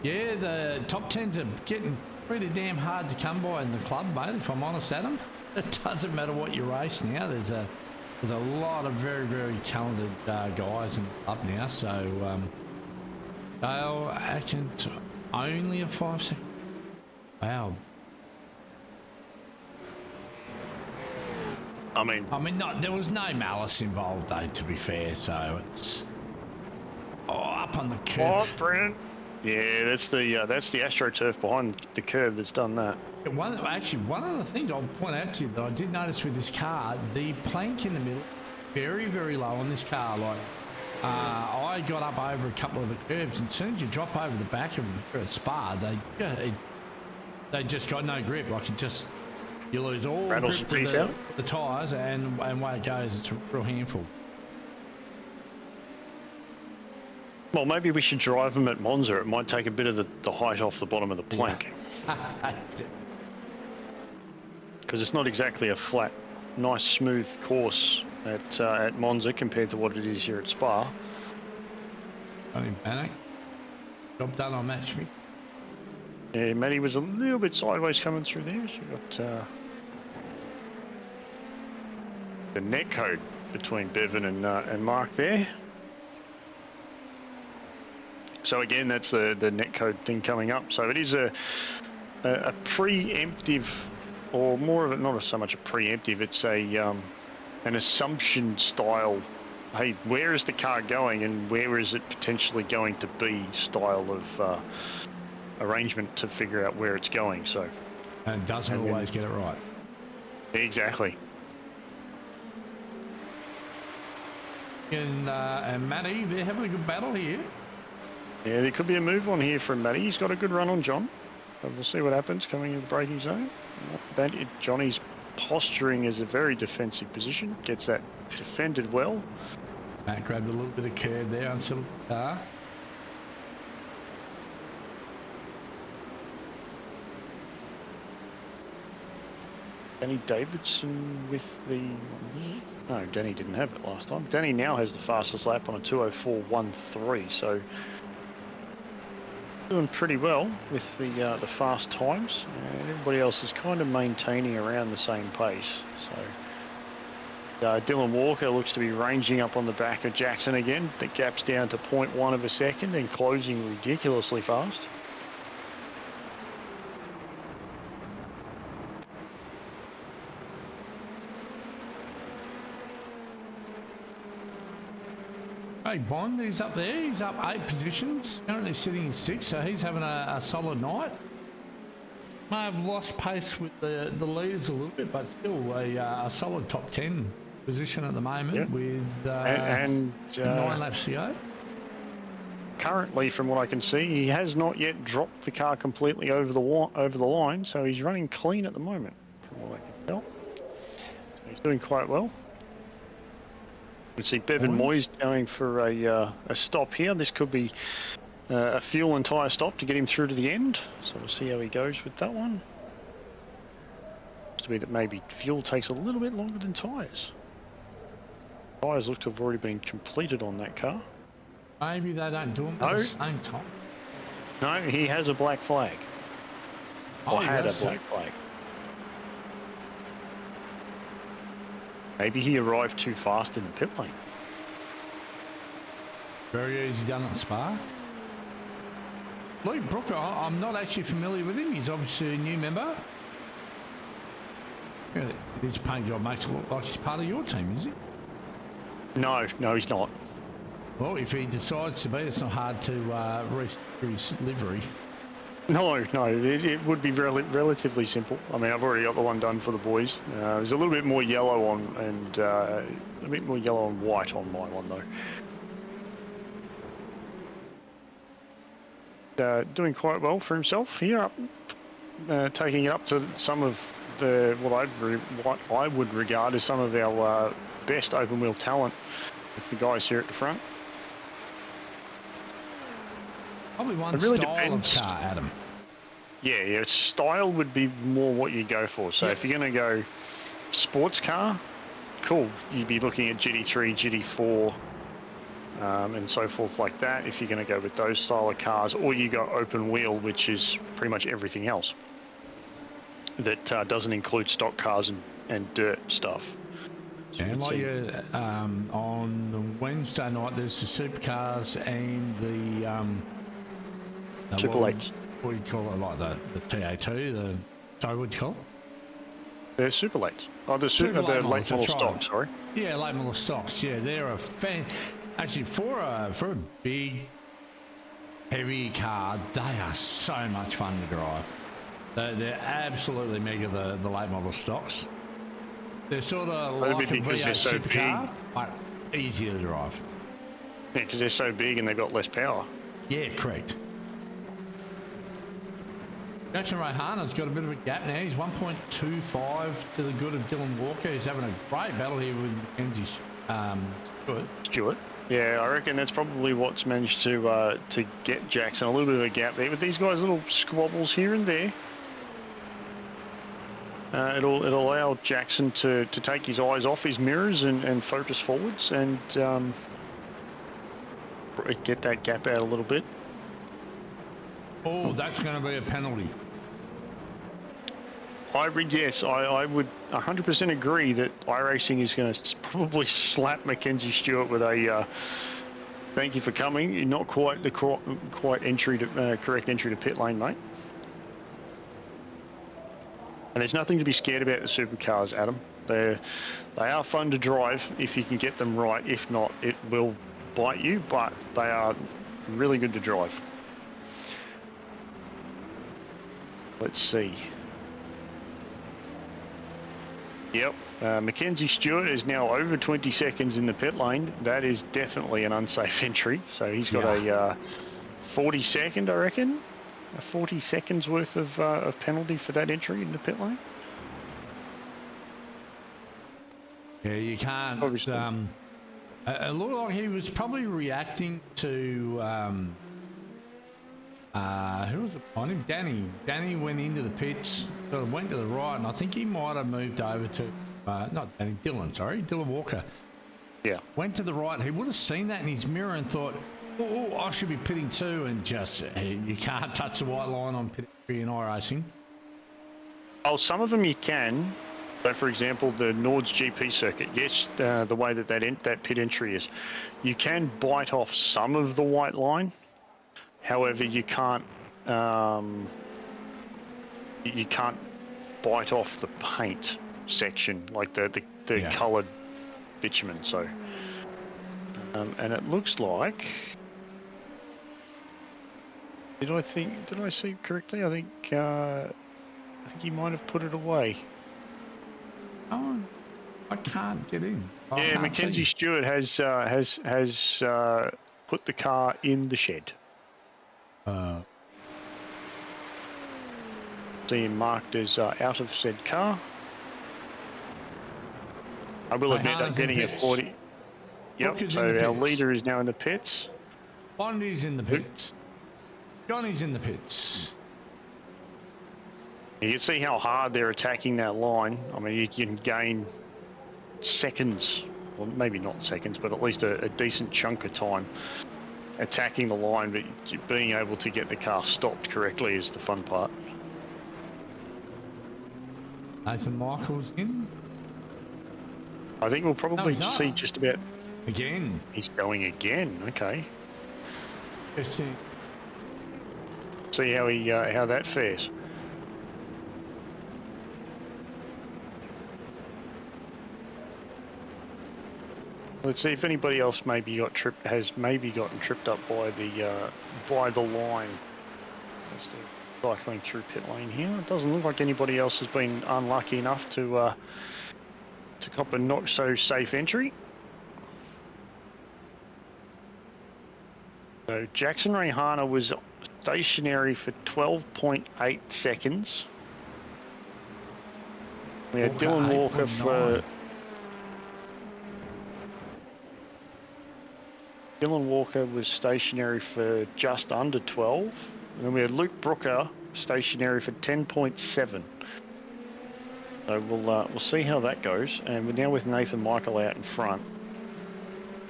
Yeah, the top 10s are getting pretty damn hard to come by in the club, mate, if I'm honest, Adam. It doesn't matter what you race now. There's a lot of very, very talented guys in the club now, so Dale Atkins only a 5 second. Wow. I mean, there was no malice involved, though, to be fair. So it's up on the curb. Oh, Brennan. Yeah, that's the AstroTurf behind the curb that's done that. One of the things I'll point out to you that I did notice with this car, the plank in the middle, very, very low on this car. Like, I got up over a couple of the curbs, and as soon as you drop over the back of them at Spa, they just got no grip. Like, you lose all grip with the tyres, and way it goes, it's a real handful. Well, maybe we should drive them at Monza. It might take a bit of the height off the bottom of the plank. Because it's not exactly a flat, nice, smooth course at Monza compared to what it is here at Spa. Only Bannock. Job done on match me. Yeah, Matty was a little bit sideways coming through there. So we got the net code between Bevan and Mark there. So again, that's the netcode thing coming up. So it is a preemptive, or more of it, not so much a preemptive. It's an assumption style. Hey, where is the car going, and where is it potentially going to be? Style of arrangement to figure out where it's going. So, and doesn't always get it right. Exactly. And Matty, they're having a good battle here. Yeah, there could be a move on here from Matty. He's got a good run on John. But we'll see what happens coming in the braking zone. Johnny's posturing is a very defensive position. Gets that defended well. Matt grabbed a little bit of curb there on some car. Danny Davidson with the... No, Danny didn't have it last time. Danny now has the fastest lap on a 2:04.13, so doing pretty well with the fast times, and everybody else is kind of maintaining around the same pace. So Dylan Walker looks to be ranging up on the back of Jackson again. The gap's down to 0.1 of a second and closing ridiculously fast. Hey, Bond, he's up there. He's up 8 positions. Currently sitting in 6th, so he's having a solid night. May have lost pace with the leaders a little bit, but still a solid top 10 position at the moment with 9 laps to go. Currently, from what I can see, he has not yet dropped the car completely over the line, so he's running clean at the moment, from what I can tell. So he's doing quite well. We see Bevan Moyes going for a stop here. This could be a fuel and tyre stop to get him through to the end. So we'll see how he goes with that one. Looks to be that maybe fuel takes a little bit longer than tyres. Tyres look to have already been completed on that car. Maybe they don't do them at the same time. No, he has a black flag. Or had a black flag. Maybe he arrived too fast in the pit lane. Very easy done at Spa. Luke Brooker, I'm not actually familiar with him. He's obviously a new member. Yeah, this paint job makes it look like he's part of your team, is he? No, he's not. Well, if he decides to be, it's not hard to register his livery. No, it would be relatively simple. I mean, I've already got the one done for the boys. There's a little bit more yellow on and a bit more yellow and white on my one though. Doing quite well for himself here, taking it up to some of what I would regard as some of our best open wheel talent with the guys here at the front. Probably one really style depends. of car, Adam. Yeah, style would be more what you go for. So if you're going to go sports car, cool, you'd be looking at GT3, GT4, and so forth like that if you're going to go with those style of cars, or you go open wheel, which is pretty much everything else that doesn't include stock cars and dirt stuff. So and like on Wednesday night, there's the supercars and the Triple H. What do you call it? Like the TA2, sorry, what do you call it? They're Super Lates. Oh, the late model stocks, sorry. Yeah, late model stocks. Yeah, they're actually for a big, heavy car, they are so much fun to drive. They're absolutely mega, the late model stocks. They're sort of like a V8 supercar, but easier to drive. Yeah, because they're so big and they've got less power. Yeah, correct. Jackson Rahana's got a bit of a gap now. He's 1.25 to the good of Dylan Walker. He's having a great battle here with Mackenzie Stewart. Yeah, I reckon that's probably what's managed to get Jackson a little bit of a gap there. With these guys, little squabbles here and there. It'll allow Jackson to take his eyes off his mirrors and focus forwards and get that gap out a little bit. Oh, that's going to be a penalty. I would 100% agree that iRacing is going to probably slap Mackenzie Stewart with a thank you for coming. You're not quite the correct entry to pit lane, mate. And there's nothing to be scared about the supercars, Adam. They are fun to drive if you can get them right. If not, it will bite you, but they are really good to drive. Let's see. Yep, Mackenzie Stewart is now over 20 seconds in the pit lane. That is definitely an unsafe entry. So he's got a 40 second, I reckon. 40 seconds worth of penalty for that entry in the pit lane. Yeah, you can't. It looked like he was probably reacting to who was it on him? Danny went into the pits, sort of went to the right, and I think he might have moved over to not Danny, Dylan Walker. Yeah. Went to the right. He would have seen that in his mirror and thought, Oh, I should be pitting too, and just you can't touch the white line on pit entry in iRacing. Oh, some of them you can. So, for example, the Nord's GP circuit, yes, the way that pit entry is, you can bite off some of the white line. However, you can't bite off the paint section, like the coloured bitumen. So, and it looks like. Did I see correctly? I think he might have put it away. Oh, I can't get in. Yeah, Mackenzie Stewart has put the car in the shed. Seeing marked as out of said car. I will admit I'm getting a 40. Yep, so our leader is now in the pits. Bondi's in the pits. Johnny's in the pits. You can see how hard they're attacking that line. I mean, you can gain seconds, well, maybe not seconds, but at least a decent chunk of time attacking the line, but being able to get the car stopped correctly is the fun part. Nathan Michael's in. I think we'll probably see just about... Again. He's going again, okay. Just see how that fares. Let's see if anybody else has maybe gotten tripped up by the line. That's the cycling through pit lane here. It doesn't look like anybody else has been unlucky enough to cop a not so safe entry. So Jackson Rehana was stationary for 12.8 seconds. We had Dylan Walker for... Dylan Walker was stationary for just under 12. And then we had Luke Brooker stationary for 10.7. So we'll see how that goes. And we're now with Nathan Michael out in front.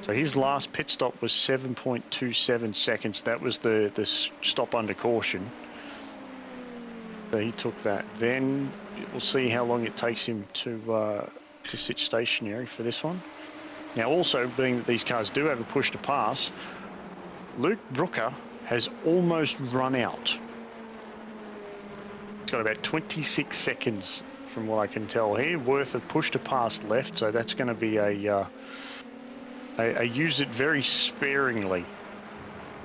So his last pit stop was 7.27 seconds. That was the stop under caution. So he took that. Then we'll see how long it takes him to sit stationary for this one. Now, also, being that these cars do have a push to pass, Luke Brooker has almost run out. He's got about 26 seconds, from what I can tell here, worth of push to pass left. So that's going to be a use it very sparingly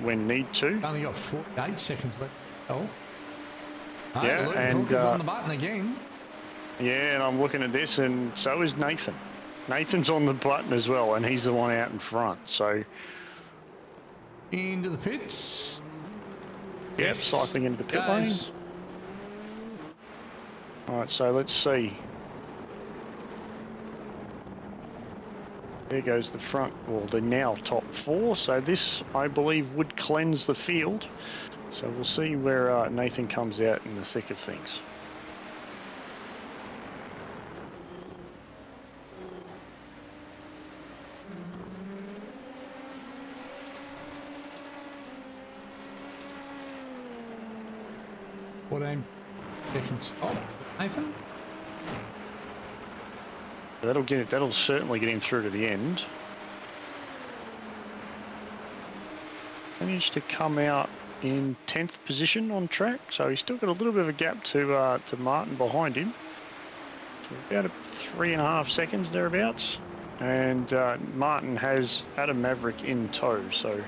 when need to. Only got 48 seconds left. Oh, yeah, Luke and Brooker's on the button again. Yeah, and I'm looking at this, and so is Nathan. Nathan's on the button as well, and he's the one out in front. So into the pits. Yep, yes. Cycling into the pit lane. All right, so let's see. There goes the front, well, the now top four. So this, I believe, would cleanse the field. So we'll see where Nathan comes out in the thick of things. Seconds. Oh, Nathan. That'll certainly get him through to the end. Managed to come out in 10th position on track, so he's still got a little bit of a gap to Martin behind him. So about 3.5 seconds thereabouts, and Martin has Adam Maverick in tow. So.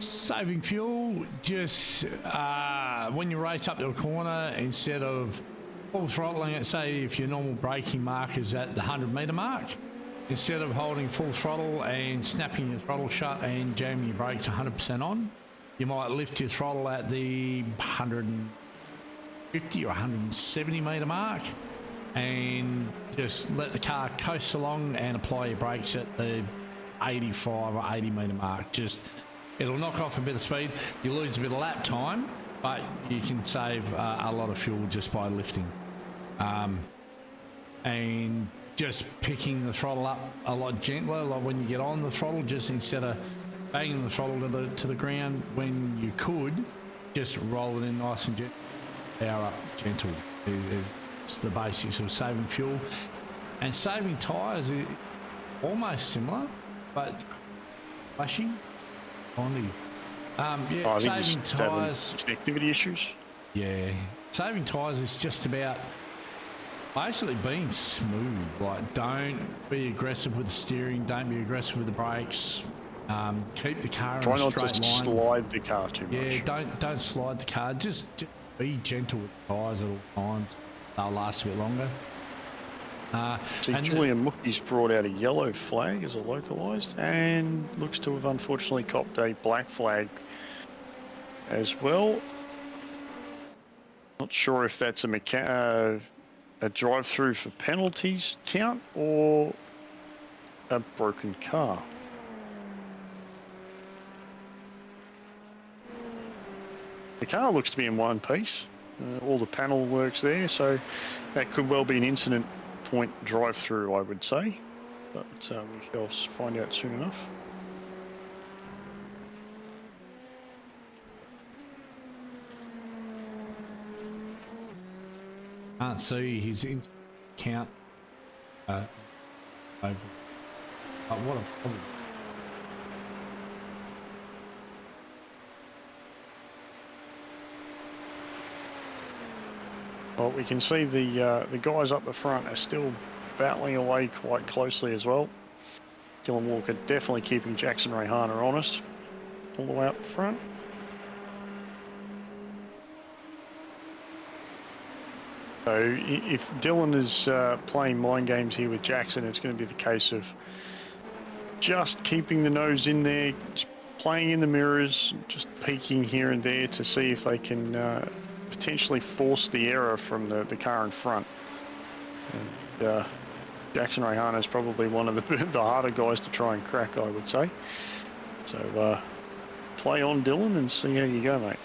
Saving fuel, just when you race up to a corner, instead of full throttling it, say if your normal braking mark is at the 100-metre mark, instead of holding full throttle and snapping your throttle shut and jamming your brakes 100% on, you might lift your throttle at the 150 or 170-metre mark and just let the car coast along and apply your brakes at the 85 or 80-metre mark. It'll knock off a bit of speed. You lose a bit of lap time, but you can save a lot of fuel just by lifting. And just picking the throttle up a lot gentler, like when you get on the throttle, just instead of banging the throttle to the ground when you could, just roll it in nice and gentle. Power up gentle is the basics of saving fuel. And saving tyres is almost similar, but flashing. Yeah, saving tyres. Connectivity issues. Yeah, saving tyres is just about basically being smooth. Like, don't be aggressive with the steering, don't be aggressive with the brakes. Keep the car in a straight line. Try not to slide the car too much. Yeah, don't slide the car. Just be gentle with the tyres at all times. They'll last a bit longer. See, Julian Mookie's brought out a yellow flag as a localised, and looks to have unfortunately copped a black flag as well. Not sure if that's a drive-through for penalties count or a broken car. The car looks to be in one piece. All the panel works there, so that could well be an incident point drive-through, I would say. But we shall find out soon enough. Can't see his count. Over. What a problem. Well, we can see the guys up the front are still battling away quite closely as well. Dylan Walker definitely keeping Jackson Rayhana honest all the way up front. So if Dylan is playing mind games here with Jackson, it's going to be the case of just keeping the nose in there, playing in the mirrors, just peeking here and there to see if they can potentially force the error from the car in front. And Jackson Rayhana is probably one of the harder guys to try and crack, I would say. So play on, Dylan, and see how you go, mate.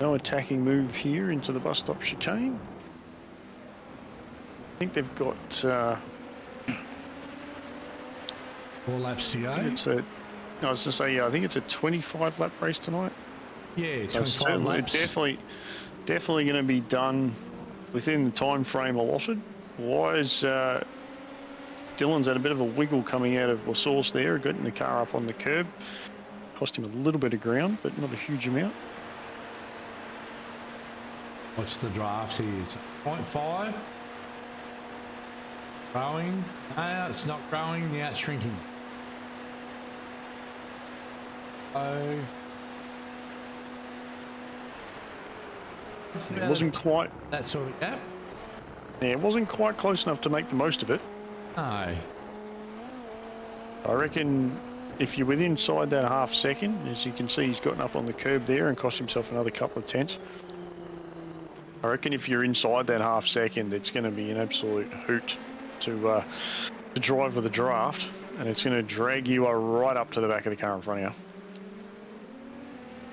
No attacking move here into the bus stop chicane. I think they've got 4 laps to go. I was going to say, yeah, I think it's a 25 lap race tonight. Yeah, 25 laps. Definitely going to be done within the time frame allotted. Wise, Dylan's had a bit of a wiggle coming out of La Source there, getting the car up on the curb. Cost him a little bit of ground, but not a huge amount. What's the draft here? 0.5. Growing. No, it's not growing. Now it's shrinking. Oh. It wasn't quite that sort of gap. Yeah, it wasn't quite close enough to make the most of it. No. I reckon if you're within inside that half second, as you can see, he's gotten up on the curb there and cost himself another couple of tenths. I reckon if you're inside that half second, it's going to be an absolute hoot to drive with a draft, and it's going to drag you right up to the back of the car in front of you.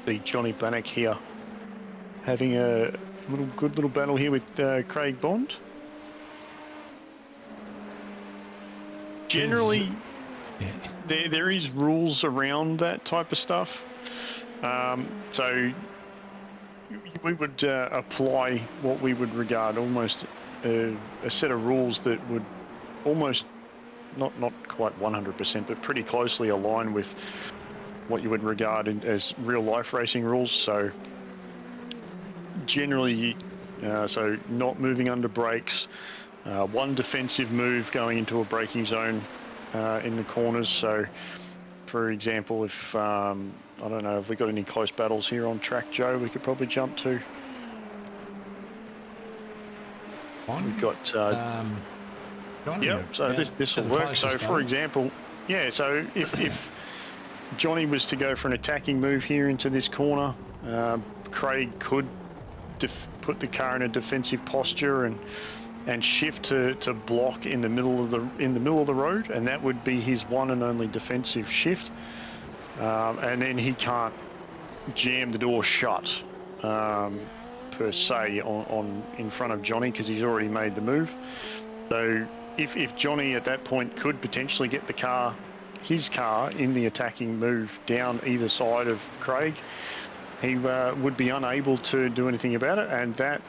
The Johnny Bannock here having a good little battle here with Craig Bond. Generally, there is rules around that type of stuff. So we would apply what we would regard almost a set of rules that would almost not quite 100%, but pretty closely align with what you would regard as real life racing rules. So generally, so not moving under brakes, one defensive move going into a braking zone in the corners. So for example, if I don't know if we got any close battles here on track, Joe, we could probably jump to. We've got so this will work. So for example, so if Johnny was to go for an attacking move here into this corner, Craig could put the car in a defensive posture and and shift to block in the middle of the road, and that would be his one and only defensive shift. And then he can't jam the door shut per se on in front of Johnny, because he's already made the move. So if Johnny at that point could potentially get his car in the attacking move down either side of Craig, he would be unable to do anything about it, and that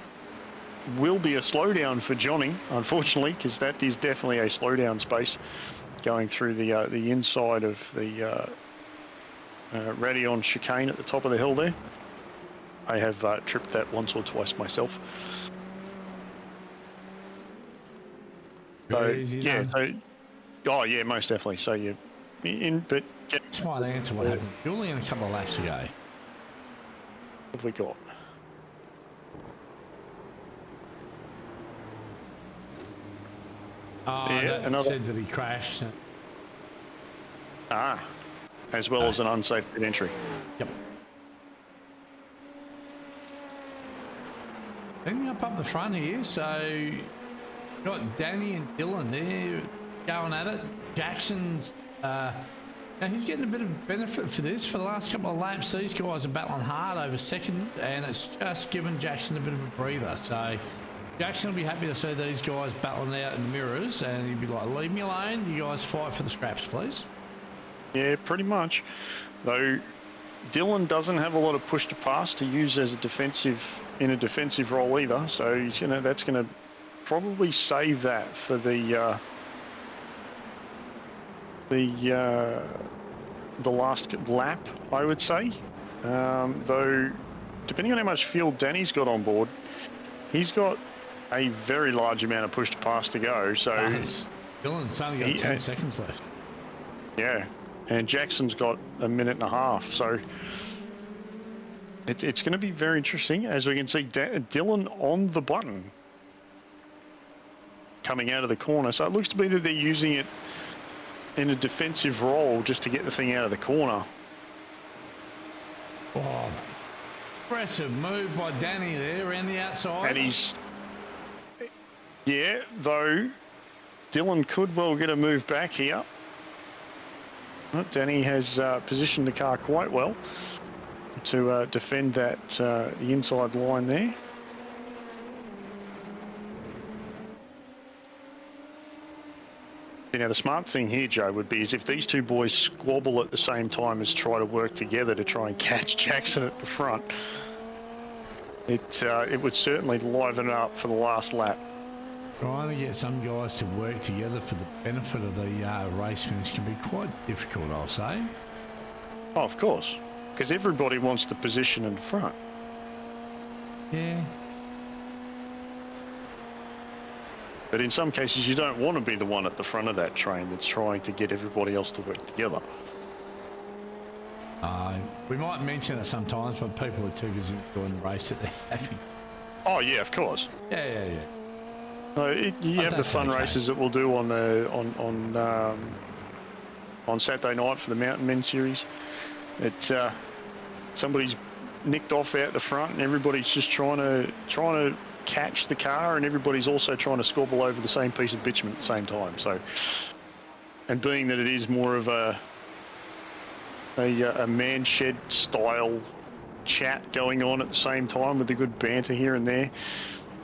will be a slowdown for Johnny, unfortunately, because that is definitely a slowdown space going through the inside of the Rd-1 chicane at the top of the hill there. I have tripped that once or twice myself. So, yeah, oh yeah, most definitely. So you but This might answer what happened. You're only in a couple of laps to go. What have we got? Oh, yeah, that said that he crashed. As well as an unsafe pit entry. Yep. Bringing up the front here, so got Danny and Dylan there going at it. Jackson's now he's getting a bit of benefit for this. For the last couple of laps, these guys are battling hard over second, and it's just given Jackson a bit of a breather. So Jackson will be happy to see these guys battling out in the mirrors, and he'd be like, leave me alone, you guys fight for the scraps, please. Yeah, pretty much. Though Dylan doesn't have a lot of push to pass to use as a defensive role either, so that's going to probably save that for the last lap, I would say. Though, depending on how much fuel Danny's got on board, he's got a very large amount of push to pass to go. So Dylan's only got 10 seconds left. Yeah, and Jackson's got a minute and a half. So it's going to be very interesting, as we can see Dylan on the button coming out of the corner. So it looks to be that they're using it in a defensive role just to get the thing out of the corner. Oh, impressive move by Danny there around the outside. And though Dylan could well get a move back here. Well, Danny has positioned the car quite well to defend that the inside line there. Now, the smart thing here, Joe, would be is if these two boys squabble at the same time as try to work together to try and catch Jackson at the front, it would certainly liven it up for the last lap. Trying to get some guys to work together for the benefit of the race finish can be quite difficult, I'll say. Oh, of course, because everybody wants the position in front. Yeah. But in some cases, you don't want to be the one at the front of that train that's trying to get everybody else to work together. We might mention it sometimes, but people are too busy doing the race that they're having. Oh, yeah, of course. Yeah. You have the fun races that we'll do on Saturday night for the MtnMen series. It's somebody's nicked off out the front, and everybody's just trying to catch the car, and everybody's also trying to squabble over the same piece of bitumen at the same time. So, and being that it is more of a man shed style chat going on at the same time with a good banter here and there,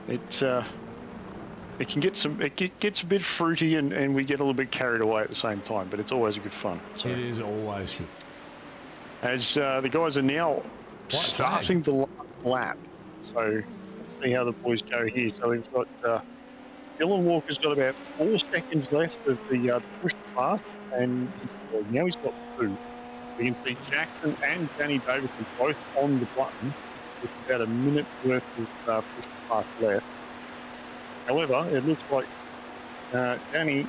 it can get it gets a bit fruity, and we get a little bit carried away at the same time, but it's always a good fun. So, it is always good. As the guys are now starting the last lap, so see how the boys go here. So we've got Dylan Walker's got about 4 seconds left of the push to pass, and now he's got 2. We can see Jackson and Danny Davidson both on the button with about a minute worth of push to pass left. However, it looks like Danny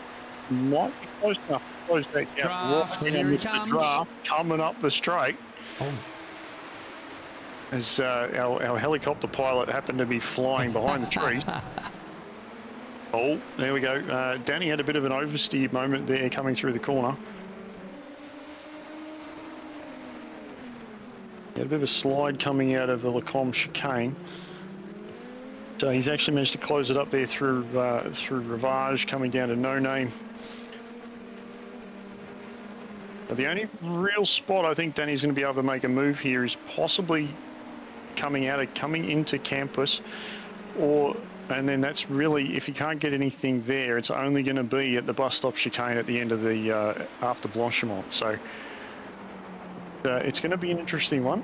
might be close enough to close that gap right in with the draft coming up the straight. Oh. As our helicopter pilot happened to be flying behind the trees. Oh, there we go. Danny had a bit of an oversteer moment there coming through the corner. He had a bit of a slide coming out of the Lacombe chicane. So he's actually managed to close it up there through Ravage, coming down to No Name. But the only real spot I think Danny's going to be able to make a move here is possibly coming into campus, and then that's really, if you can't get anything there, it's only going to be at the bus stop chicane at the end of the after Blanchimont. So it's going to be an interesting one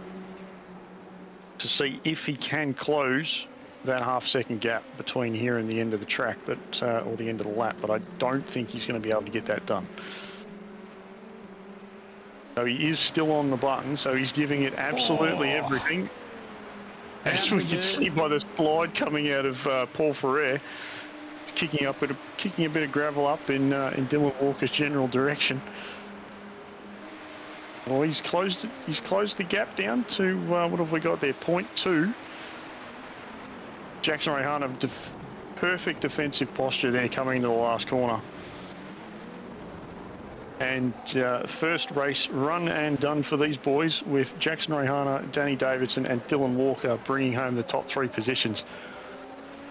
to see if he can close that half-second gap between here and the end of the track, but or the end of the lap. But I don't think he's going to be able to get that done. So he is still on the button, so he's giving it absolutely everything. As we can see by the slide coming out of Paul Ferrer, kicking a bit of gravel up in Dylan Walker's general direction. Well, he's closed the gap down to what have we got there? 0.2. Jackson Rayhana, perfect defensive posture there coming into the last corner. And first race run and done for these boys, with Jackson Rayhana, Danny Davidson and Dylan Walker bringing home the top 3 positions.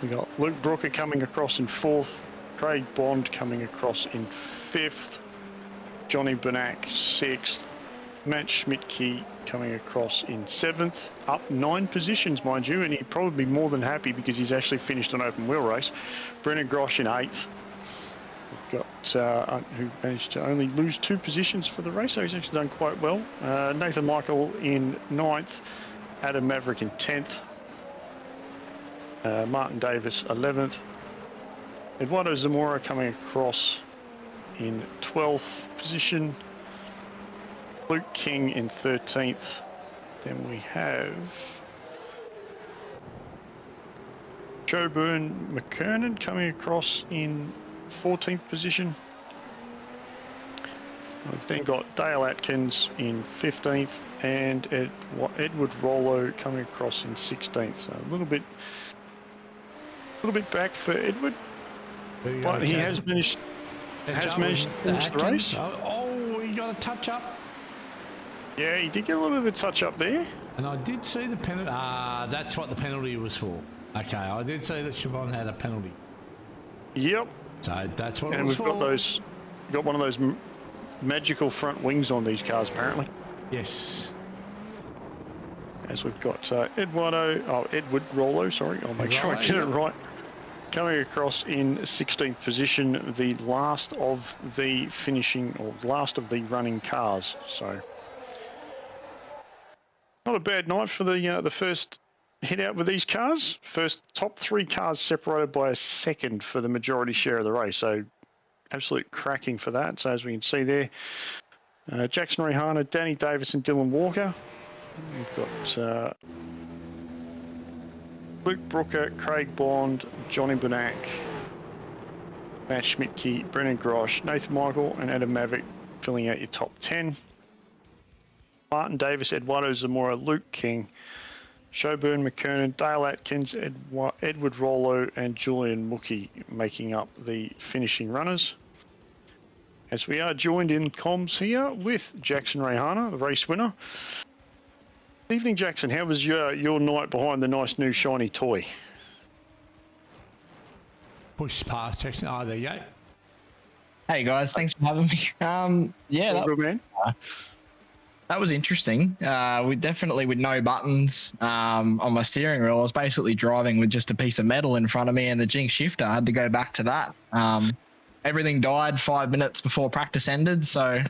We got Luke Brooker coming across in 4th, Craig Bond coming across in 5th, Johnny Benak 6th, Matt Schmidtke coming across in 7th, up 9 positions, mind you, and he'd probably be more than happy because he's actually finished an open wheel race. Brennan Grosh in 8th. We've got who managed to only lose 2 positions for the race, so he's actually done quite well. Nathan Michael in 9th, Adam Maverick in 10th, Martin Davis 11th, Eduardo Zamora coming across in 12th position, Luke King in 13th. Then we have Joburn McKernan coming across in 14th position. We've then got Dale Atkins in 15th and Edward Rollo coming across in 16th. So a little bit back for Edward, but he has managed to finish the race. Oh, he got a touch up. Yeah, he did get a little bit of a touch up there. And I did see the penalty. That's what the penalty was for. Okay, I did see that Siobhan had a penalty. Yep. So that's what it and was we've for. got one of those magical front wings on these cars, apparently. Yes. As we've got Edward Rollo, sorry, I'll make sure I get it right. Coming across in 16th position, the last of the running cars. So not a bad night for the first hit out with these cars. First top 3 cars separated by a second for the majority share of the race. So absolute cracking for that. So as we can see there, Jackson Rayhana, Danny Davis and Dylan Walker. We've got Luke Brooker, Craig Bond, Johnny Benak, Matt Schmidtke, Brennan Grosh, Nathan Michael and Adam Maverick filling out your top 10. Martin Davis, Eduardo Zamora, Luke King, Shoburn McKernan, Dale Atkins, Edward Rollo and Julian Mookie making up the finishing runners. As we are joined in comms here with Jackson Rayhana, the race winner. Good evening, Jackson. How was your night behind the nice new shiny toy? Push past Jackson. Oh, there you go. Hey guys, thanks for having me. Good, man. That was interesting. We definitely, with no buttons on my steering wheel, I was basically driving with just a piece of metal in front of me and the Jinx shifter. I had to go back to that. Everything died 5 minutes before practice ended, so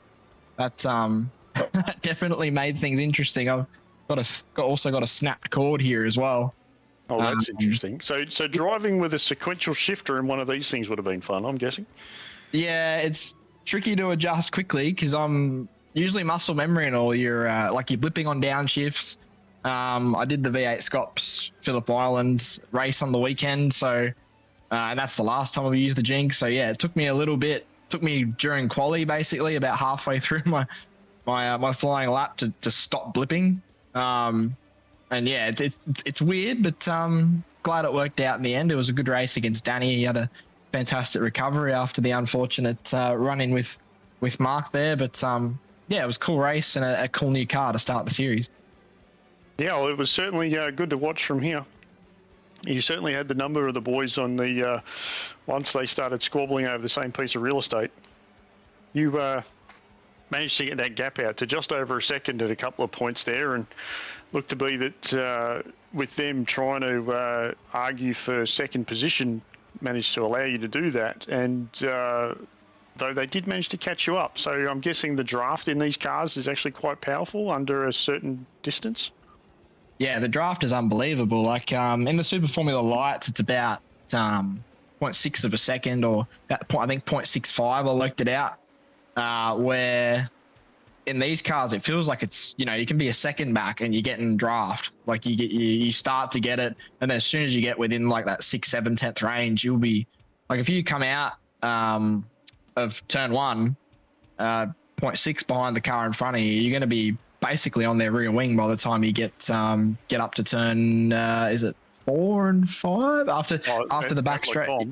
that that definitely made things interesting. I've also got a snapped cord here as well. Oh, that's interesting. So driving with a sequential shifter in one of these things would have been fun, I'm guessing. Yeah, it's tricky to adjust quickly because I'm usually muscle memory and all. You're blipping on downshifts. I did the V8 Scops Phillip Island race on the weekend, so and that's the last time I've used the Jinx. So yeah, it took me a little bit. Took me during quali, basically about halfway through my flying lap to stop blipping. And yeah, it's weird, but glad it worked out in the end. It was a good race against Danny. He had a fantastic recovery after the unfortunate run-in with Mark there. But yeah, it was a cool race and a cool new car to start the series. Yeah, well, it was certainly good to watch from here. You certainly had the number of the boys on the once they started squabbling over the same piece of real estate. You managed to get that gap out to just over a second at a couple of points there, and looked to be that with them trying to argue for second position, managed to allow you to do that. And though they did manage to catch you up, so I'm guessing the draft in these cars is actually quite powerful under a certain distance. Yeah, the draft is unbelievable. Like in the Super Formula Lights, it's about 0.6 of a second, or I think 0.65. I worked it out. Where in these cars it feels like it's, you can be a second back and you're getting draft. Like you start to get it, and then as soon as you get within like that 6, 7, 10th range, you'll be like, if you come out of turn 1, 0.6 behind the car in front of you, you're going to be basically on their rear wing by the time you get up to turn is it 4 and 5 after the back straight.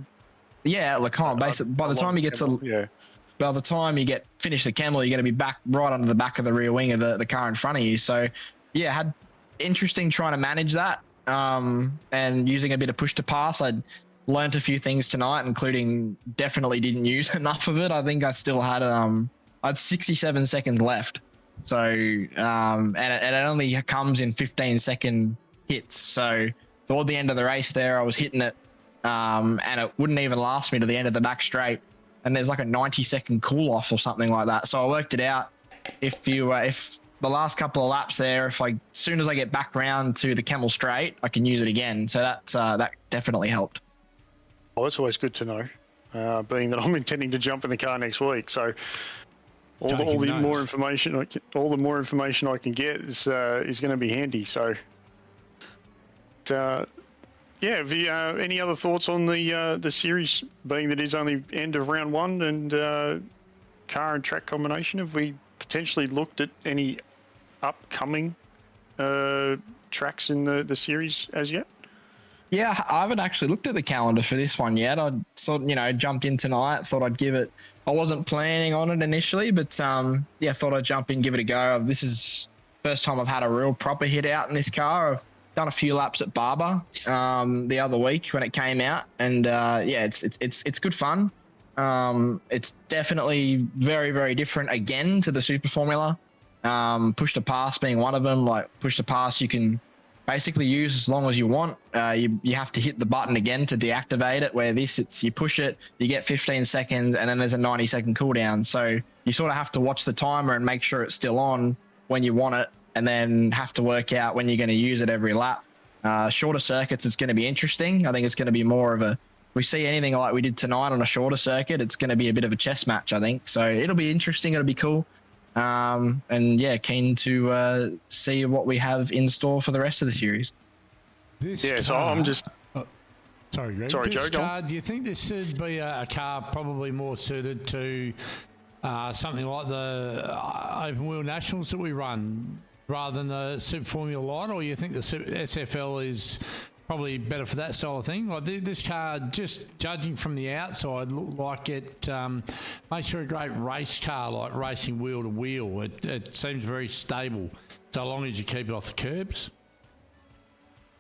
Yeah, at Lecombe. Basically, by the time you get to by the time you finish the Camel, you're going to be back right under the back of the rear wing of the car in front of you. So yeah, had interesting trying to manage that and using a bit of push to pass. I'd learnt a few things tonight, including definitely didn't use enough of it. I think I still had I had 67 seconds left. So and it only comes in 15-second hits. So toward the end of the race there, I was hitting it and it wouldn't even last me to the end of the back straight. And there's like a 90-second cool off or something like that. So I worked it out. If the last couple of laps there, as soon as I get back round to the Camel Straight, I can use it again. So that definitely helped. Oh, that's always good to know, being that I'm intending to jump in the car next week. So all the more information I can get is going to be handy. So yeah, have you any other thoughts on the series, being that it's only end of round 1 and car and track combination? Have we potentially looked at any upcoming tracks in the series as yet? Yeah, I haven't actually looked at the calendar for this one yet. I sort of, jumped in tonight, thought I'd give it. I wasn't planning on it initially, but thought I'd jump in, give it a go. This is first time I've had a real proper hit out in this car. I've done a few laps at Barber the other week when it came out, and it's good fun. It's definitely very, very different again to the Super Formula. Push to pass being one of them. Like push to pass, you can basically use as long as you want. You have to hit the button again to deactivate it, where you push it, you get 15 seconds, and then there's a 90-second cooldown. So you sort of have to watch the timer and make sure it's still on when you want it, and then have to work out when you're going to use it every lap. Shorter circuits, it's going to be interesting. I think it's going to be more of we see anything like we did tonight on a shorter circuit, it's going to be a bit of a chess match, I think. So it'll be interesting. It'll be cool. And yeah, keen to see what we have in store for the rest of the series. So I'm just... Sorry, Greg. Sorry, Joe. Car, do you think this should be a car probably more suited to something like the open wheel nationals that we run rather than the Super Formula Light, or you think the SFL is probably better for that style of thing? Like this car, just judging from the outside, looked like it makes for a great race car, like racing wheel to wheel. It seems very stable, so long as you keep it off the curbs.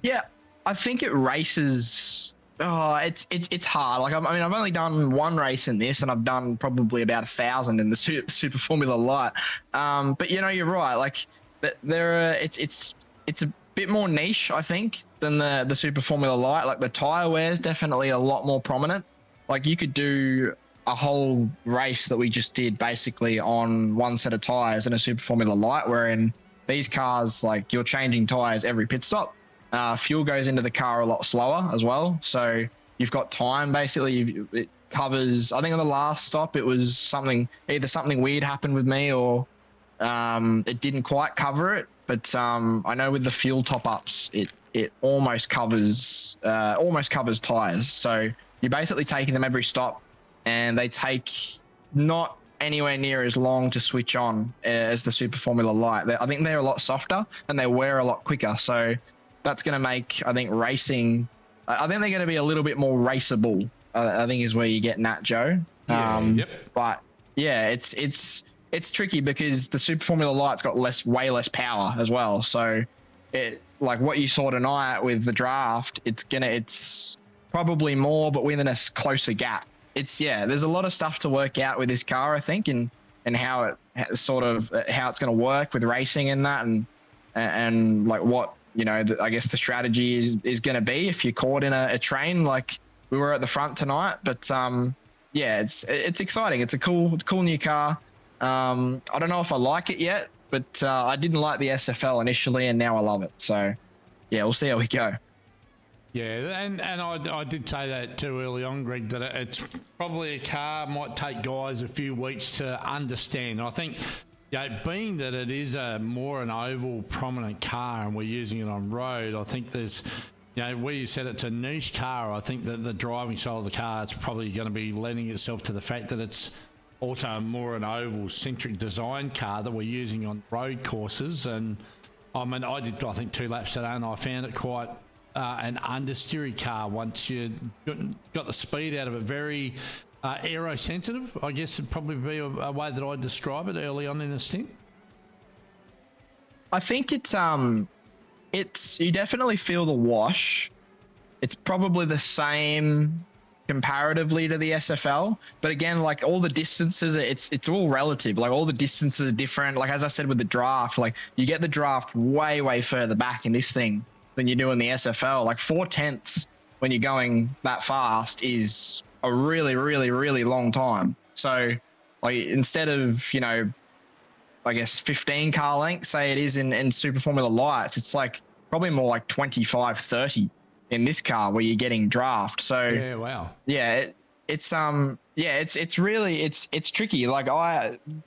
Yeah, I think it races. Oh, it's hard. Like I've only done one race in this, and I've done probably about 1,000 in the Super Formula Light. But you're right. Like it's a bit more niche, I think, than the Super Formula Light. Like the tyre wear is definitely a lot more prominent. Like you could do a whole race that we just did basically on one set of tyres in a Super Formula Light, wherein these cars, like you're changing tyres every pit stop. Fuel goes into the car a lot slower as well. So you've got time basically. It covers, I think on the last stop, it was either something weird happened with me or it didn't quite cover it. But I know with the fuel top-ups, it almost covers tyres. So you're basically taking them every stop, and they take not anywhere near as long to switch on as the Super Formula Light. I think they're a lot softer, and they wear a lot quicker. So that's going to make, I think, racing... I think they're going to be a little bit more raceable, I think is where you're getting at, Joe. Yep. But, yeah, it's tricky because the Super Formula Light's got way less power as well. So, like what you saw tonight with the draft, it's probably more, but within a closer gap. There's a lot of stuff to work out with this car, I think, and how it's going to work with racing and that, and like what, I guess the strategy is going to be if you're caught in a train like we were at the front tonight. But it's exciting. It's a cool new car. I don't know if I like it yet, but I didn't like the SFL initially, and now I love it. So yeah, we'll see how we go. Yeah, and I did say that too early on, Greg, that it's probably a car might take guys a few weeks to understand. I think, being that it is more an oval prominent car and we're using it on road, I think there's, where you said it's a niche car, I think that the driving style of the car is probably going to be lending itself to the fact that it's also more an oval-centric design car that we're using on road courses. And I mean, I think 2 laps today, and I found it quite an understeery car once you got the speed out of it. Very aero sensitive, I guess would probably be a way that I'd describe it early on in the stint. I think it's you definitely feel the wash. It's probably the same comparatively to the SFL, but again, like all the distances, it's all relative. Like all the distances are different. Like as I said with the draft, like you get the draft way further back in this thing than you do in the SFL. Like 4/10 when you're going that fast is a really long time. So like instead of, I guess 15 car lengths, say it is in Super Formula Lights, it's like probably more like 25, 30 in this car where you're getting draft. So yeah, wow. Yeah, it's really tricky. Like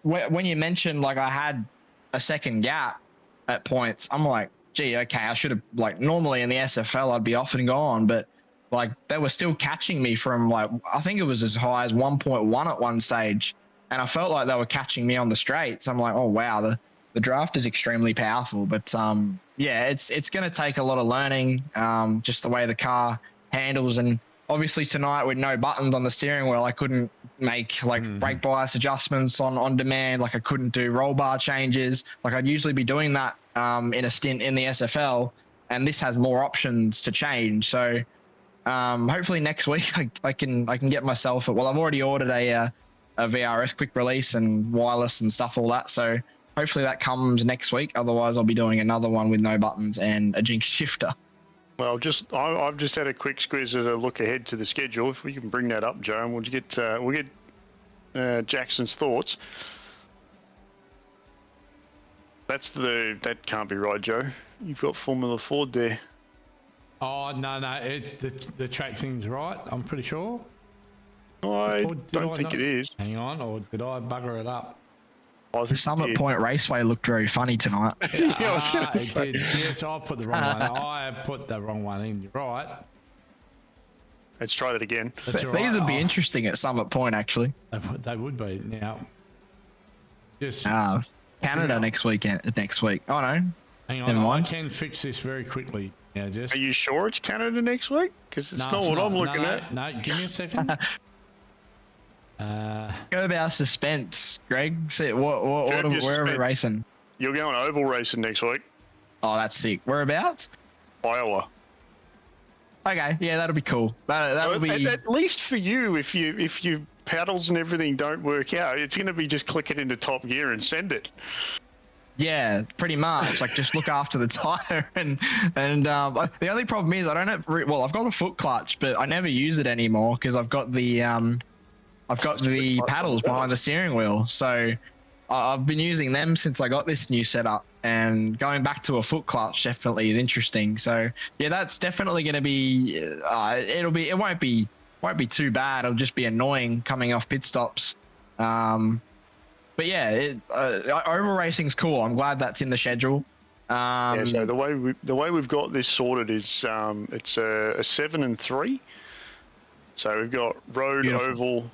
when you mentioned like I had a second gap at points, I'm like, gee, okay, I should have, like, normally in the SFL I'd be off and gone, but like they were still catching me from, like, I think it was as high as 1.1 at one stage, and I felt like they were catching me on the straights. I'm like, oh wow, the draft is extremely powerful. But it's going to take a lot of learning, just the way the car handles. And obviously tonight with no buttons on the steering wheel, I couldn't make brake bias adjustments on demand. Like I couldn't do roll bar changes. Like I'd usually be doing that in a stint in the SFL, and this has more options to change. So hopefully next week I can get myself I've already ordered a VRS quick release and wireless and stuff, all that. So hopefully that comes next week. Otherwise I'll be doing another one with no buttons and a Jinx shifter. Well, I've just had a quick squeeze at a look ahead to the schedule. If we can bring that up, Joe, and we'll get Jackson's thoughts. That can't be right, Joe. You've got Formula Ford there. Oh no, it's the track thing's right. I'm pretty sure. I don't think it is. Hang on, or did I bugger it up? The Summit Point Raceway looked very funny tonight. It did. Yes, I put the wrong one. I put the wrong one in. You're right. Let's try that again. These would be interesting at Summit Point, actually. They would be. Now, just Canada next week. Oh no. Hang on. I can fix this very quickly. Now, Are you sure it's Canada next week? Because it's not what I'm looking at. No, give me a second. Go about suspense, Greg. Where are we racing? You're going oval racing next week. Oh, that's sick. Whereabouts? Iowa. Okay, yeah, that'll be cool. That'll be at least for you. If you paddles and everything don't work out, it's going to be just click it into top gear and send it. Yeah, pretty much. Like just look after the tire, and the only problem is I don't have. I've got a foot clutch, but I never use it anymore because I've got the paddles behind the steering wheel. So I've been using them since I got this new setup, and going back to a foot clutch definitely is interesting. So yeah, that's definitely going to be. It won't be too bad. It'll just be annoying coming off pit stops. But yeah, oval racing's cool. I'm glad that's in the schedule. So the way we've got this sorted is it's a 7 and 3. So we've got road, beautiful. Oval,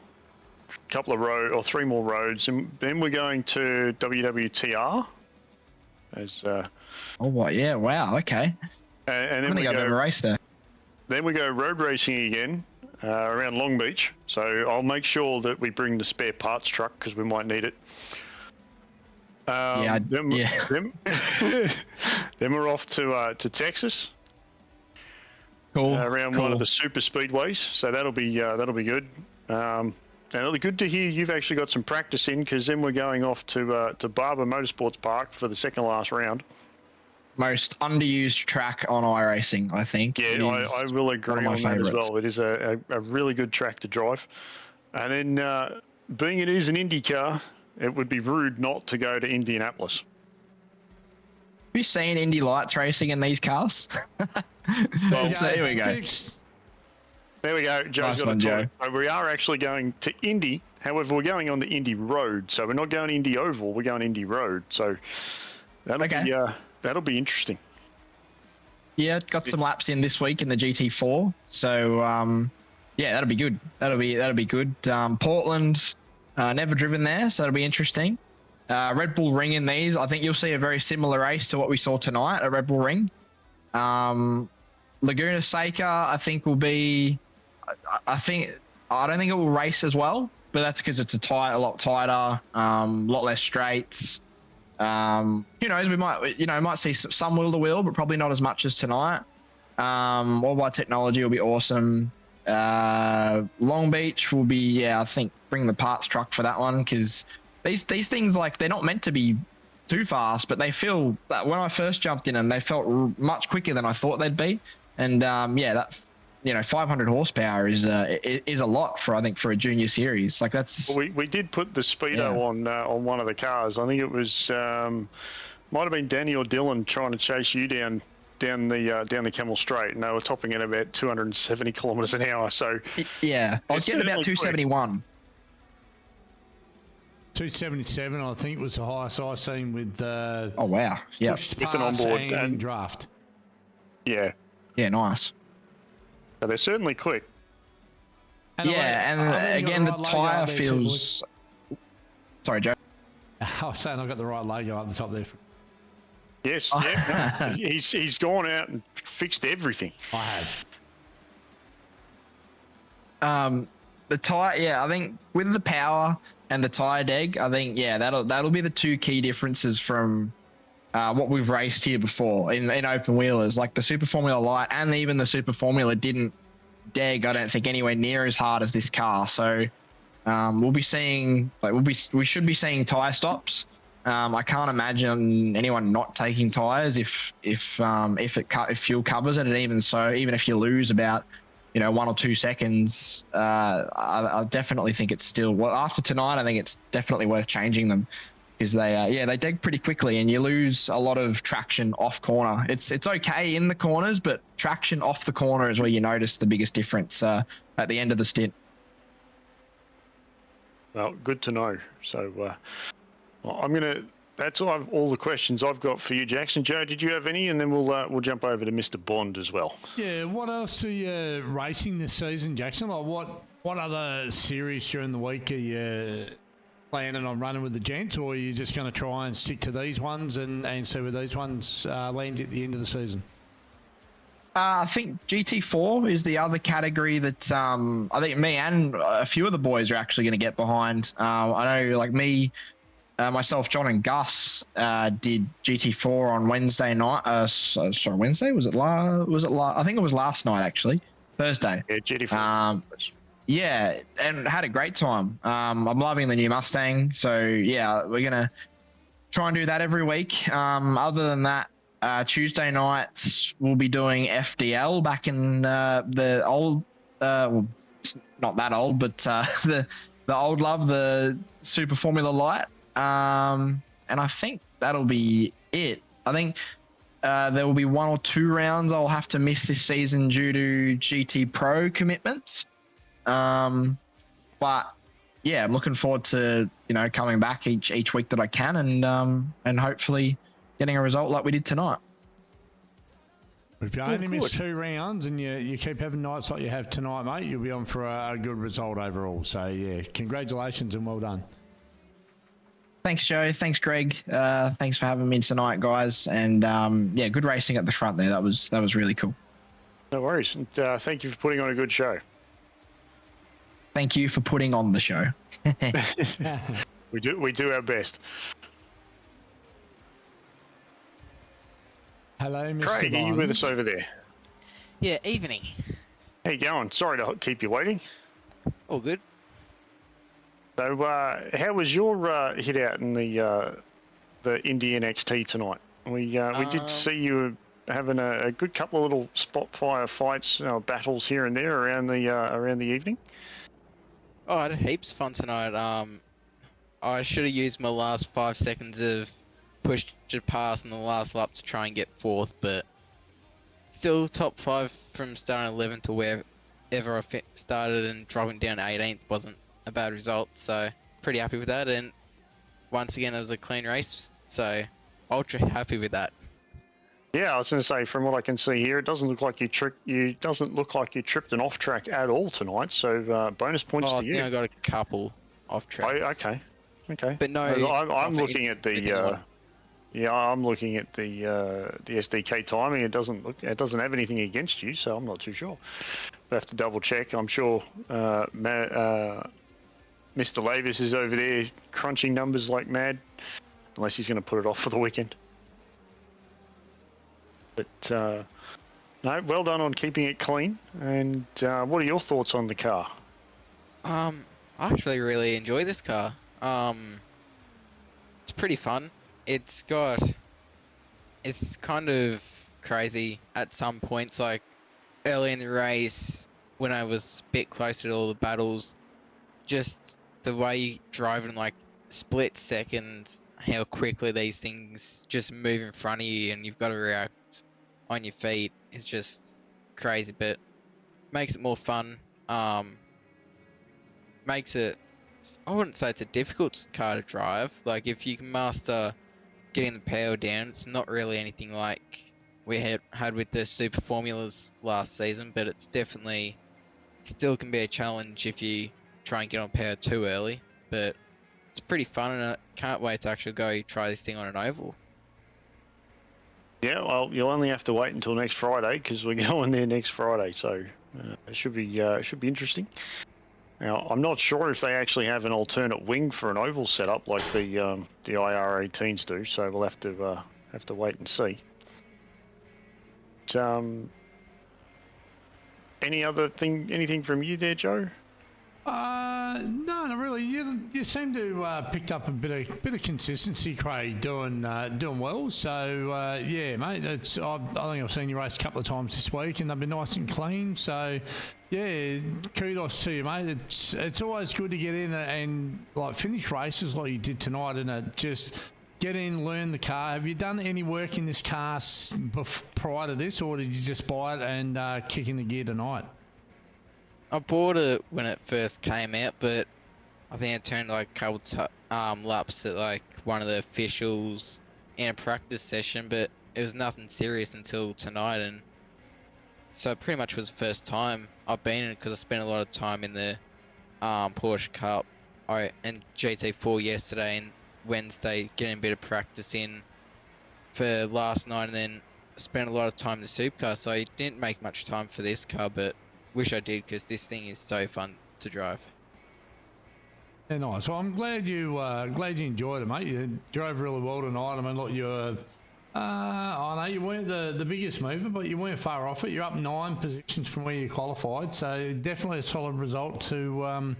couple of road or 3 more roads, and then we're going to WWTR. As oh what? Yeah, wow, okay. And then I think I've ever raced there. Then we go road racing again. Around Long Beach, so I'll make sure that we bring the spare parts truck because we might need it. Then we're off to Texas. Cool. Around one of the super speedways, so that'll be good. And it'll be good to hear you've actually got some practice in, because then we're going off to Barber Motorsports Park for the second last round. Most underused track on iRacing, I think. Yeah, I will agree on that as well. It is a really good track to drive. And then, being it is an Indy car, it would be rude not to go to Indianapolis. Have you seen Indy Lights racing in these cars? Well, so here we go. There we go. Joe's Nice got one, a Joe. So we are actually going to Indy. However, we're going on the Indy Road. So we're not going Indy Oval. We're going Indy Road. So that'll be interesting. Yeah, got some laps in this week in the GT4. So yeah, that'll be good. That'll be good. Portland, never driven there, so that'll be interesting. Red Bull Ring in these, I think you'll see a very similar race to what we saw tonight at Red Bull Ring. Laguna Seca, I think will be. I don't think it will race as well, but that's because it's a lot tighter, a lot less straights. Who knows? We might see some wheel to wheel, but probably not as much as tonight. Worldwide technology will be awesome. Long Beach will be, I think bring the parts truck for that one, because these things, like, they're not meant to be too fast, but they feel that when I first jumped in them, they felt much quicker than I thought they'd be. And that 500 horsepower is a lot for, I think, for a junior series. Like, that's. Well, we did put the speedo on one of the cars. I think it was might have been Danny or Dylan trying to chase you down the Camel Straight, and they were topping at about 270 kilometers an hour. So yeah, I was getting about 271. 277, I think, was the highest I seen with. Oh wow! Yeah, with an onboard and draft. Yeah. Yeah, nice. So they're certainly quick. And again, the tyre feels. Sorry, Joe. I was saying I got the right logo up the top there. Yes, yeah. He's gone out and fixed everything. I have. The tyre, I think with the power and the tyre deg, I think that'll be the two key differences from what we've raced here before in open wheelers. Like the Super Formula Light and even the Super Formula didn't deg, I don't think, anywhere near as hard as this car. So we'll be seeing, we should be seeing tyre stops. I can't imagine anyone not taking tyres if fuel covers it, and even if you lose about 1 or 2 seconds, I definitely think it's still, after tonight, I think it's definitely worth changing them, because they deg pretty quickly and you lose a lot of traction off corner. It's okay in the corners, but traction off the corner is where you notice the biggest difference at the end of the stint. Well, good to know. So that's all the questions I've got for you, Jackson. Joe, did you have any? And then we'll jump over to Mr. Bond as well. Yeah, what else are you racing this season, Jackson? Like what other series during the week are you planning on running with the gents, or are you just going to try and stick to these ones and see where these ones land at the end of the season? I think GT4 is the other category that I think me and a few of the boys are actually going to get behind. I know, like me, myself, John, and Gus did GT4 on Wednesday night. Sorry, Wednesday? Was it I think it was last night, actually. Thursday. Yeah, GT4. Yeah, and had a great time. I'm loving the new Mustang. So, yeah, we're going to try and do that every week. Other than that, Tuesday nights we'll be doing FDL back in the old, well, it's not that old, but the old love, the Super Formula Light. And I think that'll be it. I think there will be 1 or 2 rounds I'll have to miss this season due to GT Pro commitments. But yeah, I'm looking forward to coming back each week that I can, and hopefully getting a result like we did tonight. If you only miss 2 rounds and you keep having nights like you have tonight, mate, you'll be on for a good result overall. So yeah, congratulations and well done. Thanks, Joe. Thanks, Greg. Thanks for having me tonight, guys. And good racing at the front there. That was really cool. No worries. And, thank you for putting on a good show. Thank you for putting on the show. We do our best. Hello, Mr. Craig, are you with us over there? Yeah, evening. How you going? Sorry to keep you waiting. All good. So, how was your hit out in the IndyNXT tonight? We did see you having a good couple of little spot fire fights, battles here and there around the evening. Oh, I had heaps of fun tonight. I should have used my last 5 seconds of push to pass in the last lap to try and get fourth, but still top 5 from starting 11 to wherever I started, and dropping down 18th wasn't a bad result, so pretty happy with that. And once again, it was a clean race, so ultra happy with that. Yeah, I was going to say, from what I can see here, it doesn't look like you tripped an off track at all tonight. So bonus points to you. I think I got a couple off tracks. Okay. But no, I'm looking at the I'm looking at the SDK timing. It doesn't have anything against you, so I'm not too sure. I have to double check. I'm sure Mr. Lavis is over there crunching numbers like mad, unless he's going to put it off for the weekend. But no, well done on keeping it clean. And what are your thoughts on the car? I actually really enjoy this car. It's pretty fun. It's kind of crazy at some points, like early in the race when I was a bit closer to all the battles, just the way you drive in like split seconds, how quickly these things just move in front of you and you've got to react on your feet is just crazy, but makes it more fun. Makes it, I wouldn't say it's a difficult car to drive. Like if you can master getting the power down, it's not really anything like we had with the Super Formulas last season, but it's definitely still can be a challenge if you try and get on power too early. But it's pretty fun, and I can't wait to actually go try this thing on an oval. Yeah, well, you'll only have to wait until next Friday because we're going there next Friday, so it should be interesting. Now, I'm not sure if they actually have an alternate wing for an oval setup like the IR18s do, so we'll have to wait and see. But, anything from you there, Joe? No, not really. You seem to picked up a bit of consistency, Craig, doing well. So yeah, mate. I think I've seen you race a couple of times this week, and they've been nice and clean. So yeah, kudos to you, mate. It's always good to get in and like finish races like you did tonight, and just get in, learn the car. Have you done any work in this car prior to this, or did you just buy it and kick in the gear tonight? I bought it when it first came out, but I think I turned like a couple laps at like one of the officials in a practice session, but it was nothing serious until tonight, and so it pretty much was the first time I've been in it because I spent a lot of time in the Porsche Cup and GT4 yesterday and Wednesday getting a bit of practice in for last night, and then spent a lot of time in the supercar, so I didn't make much time for this car, but wish I did because this thing is so fun to drive. Yeah, nice. Well, I'm glad you enjoyed it, mate. You drove really well tonight. I mean, look, I know you weren't the biggest mover, but you weren't far off it. You're up 9 positions from where you qualified, so definitely a solid result to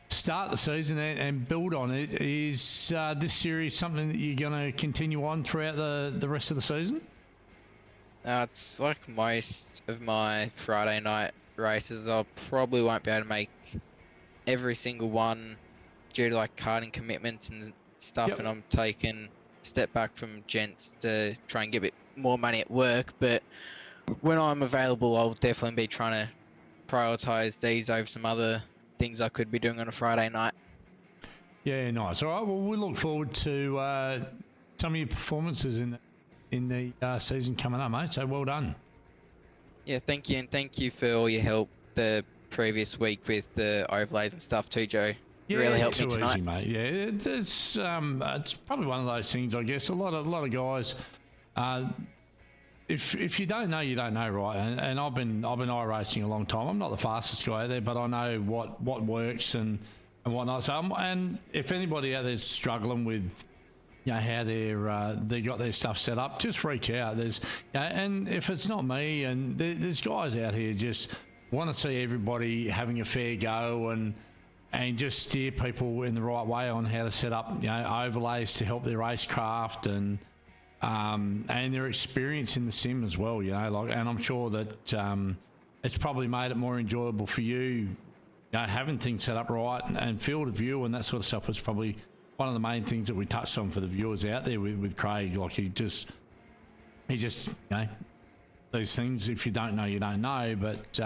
start the season and build on it. Is this series something that you're going to continue on throughout the rest of the season? It's like most of my Friday night races. I probably won't be able to make every single one due to like karting commitments and stuff. Yep. And I'm taking a step back from gents to try and get a bit more money at work, but when I'm available I'll definitely be trying to prioritize these over some other things I could be doing on a Friday night. Yeah, nice. All right, well, we look forward to some of your performances in the season coming up, mate, so well done. Yeah, thank you, and thank you for all your help the previous week with the overlays and stuff too, Joe. Yeah, really helped me too tonight. Easy, mate. Yeah, it's probably one of those things, I guess. A lot of guys, if you don't know, you don't know, right? And I've been iRacing a long time. I'm not the fastest guy out there, but I know what works and whatnot. So and if anybody out there's struggling with how they got their stuff set up, just reach out. There's, and if it's not me, and there's guys out here just want to see everybody having a fair go and just steer people in the right way on how to set up, overlays to help their racecraft and their experience in the sim as well. And I'm sure that it's probably made it more enjoyable for you. Having things set up right and field of view and that sort of stuff was probably one of the main things that we touched on for the viewers out there with Craig. Like he just these things, if you don't know, you don't know, but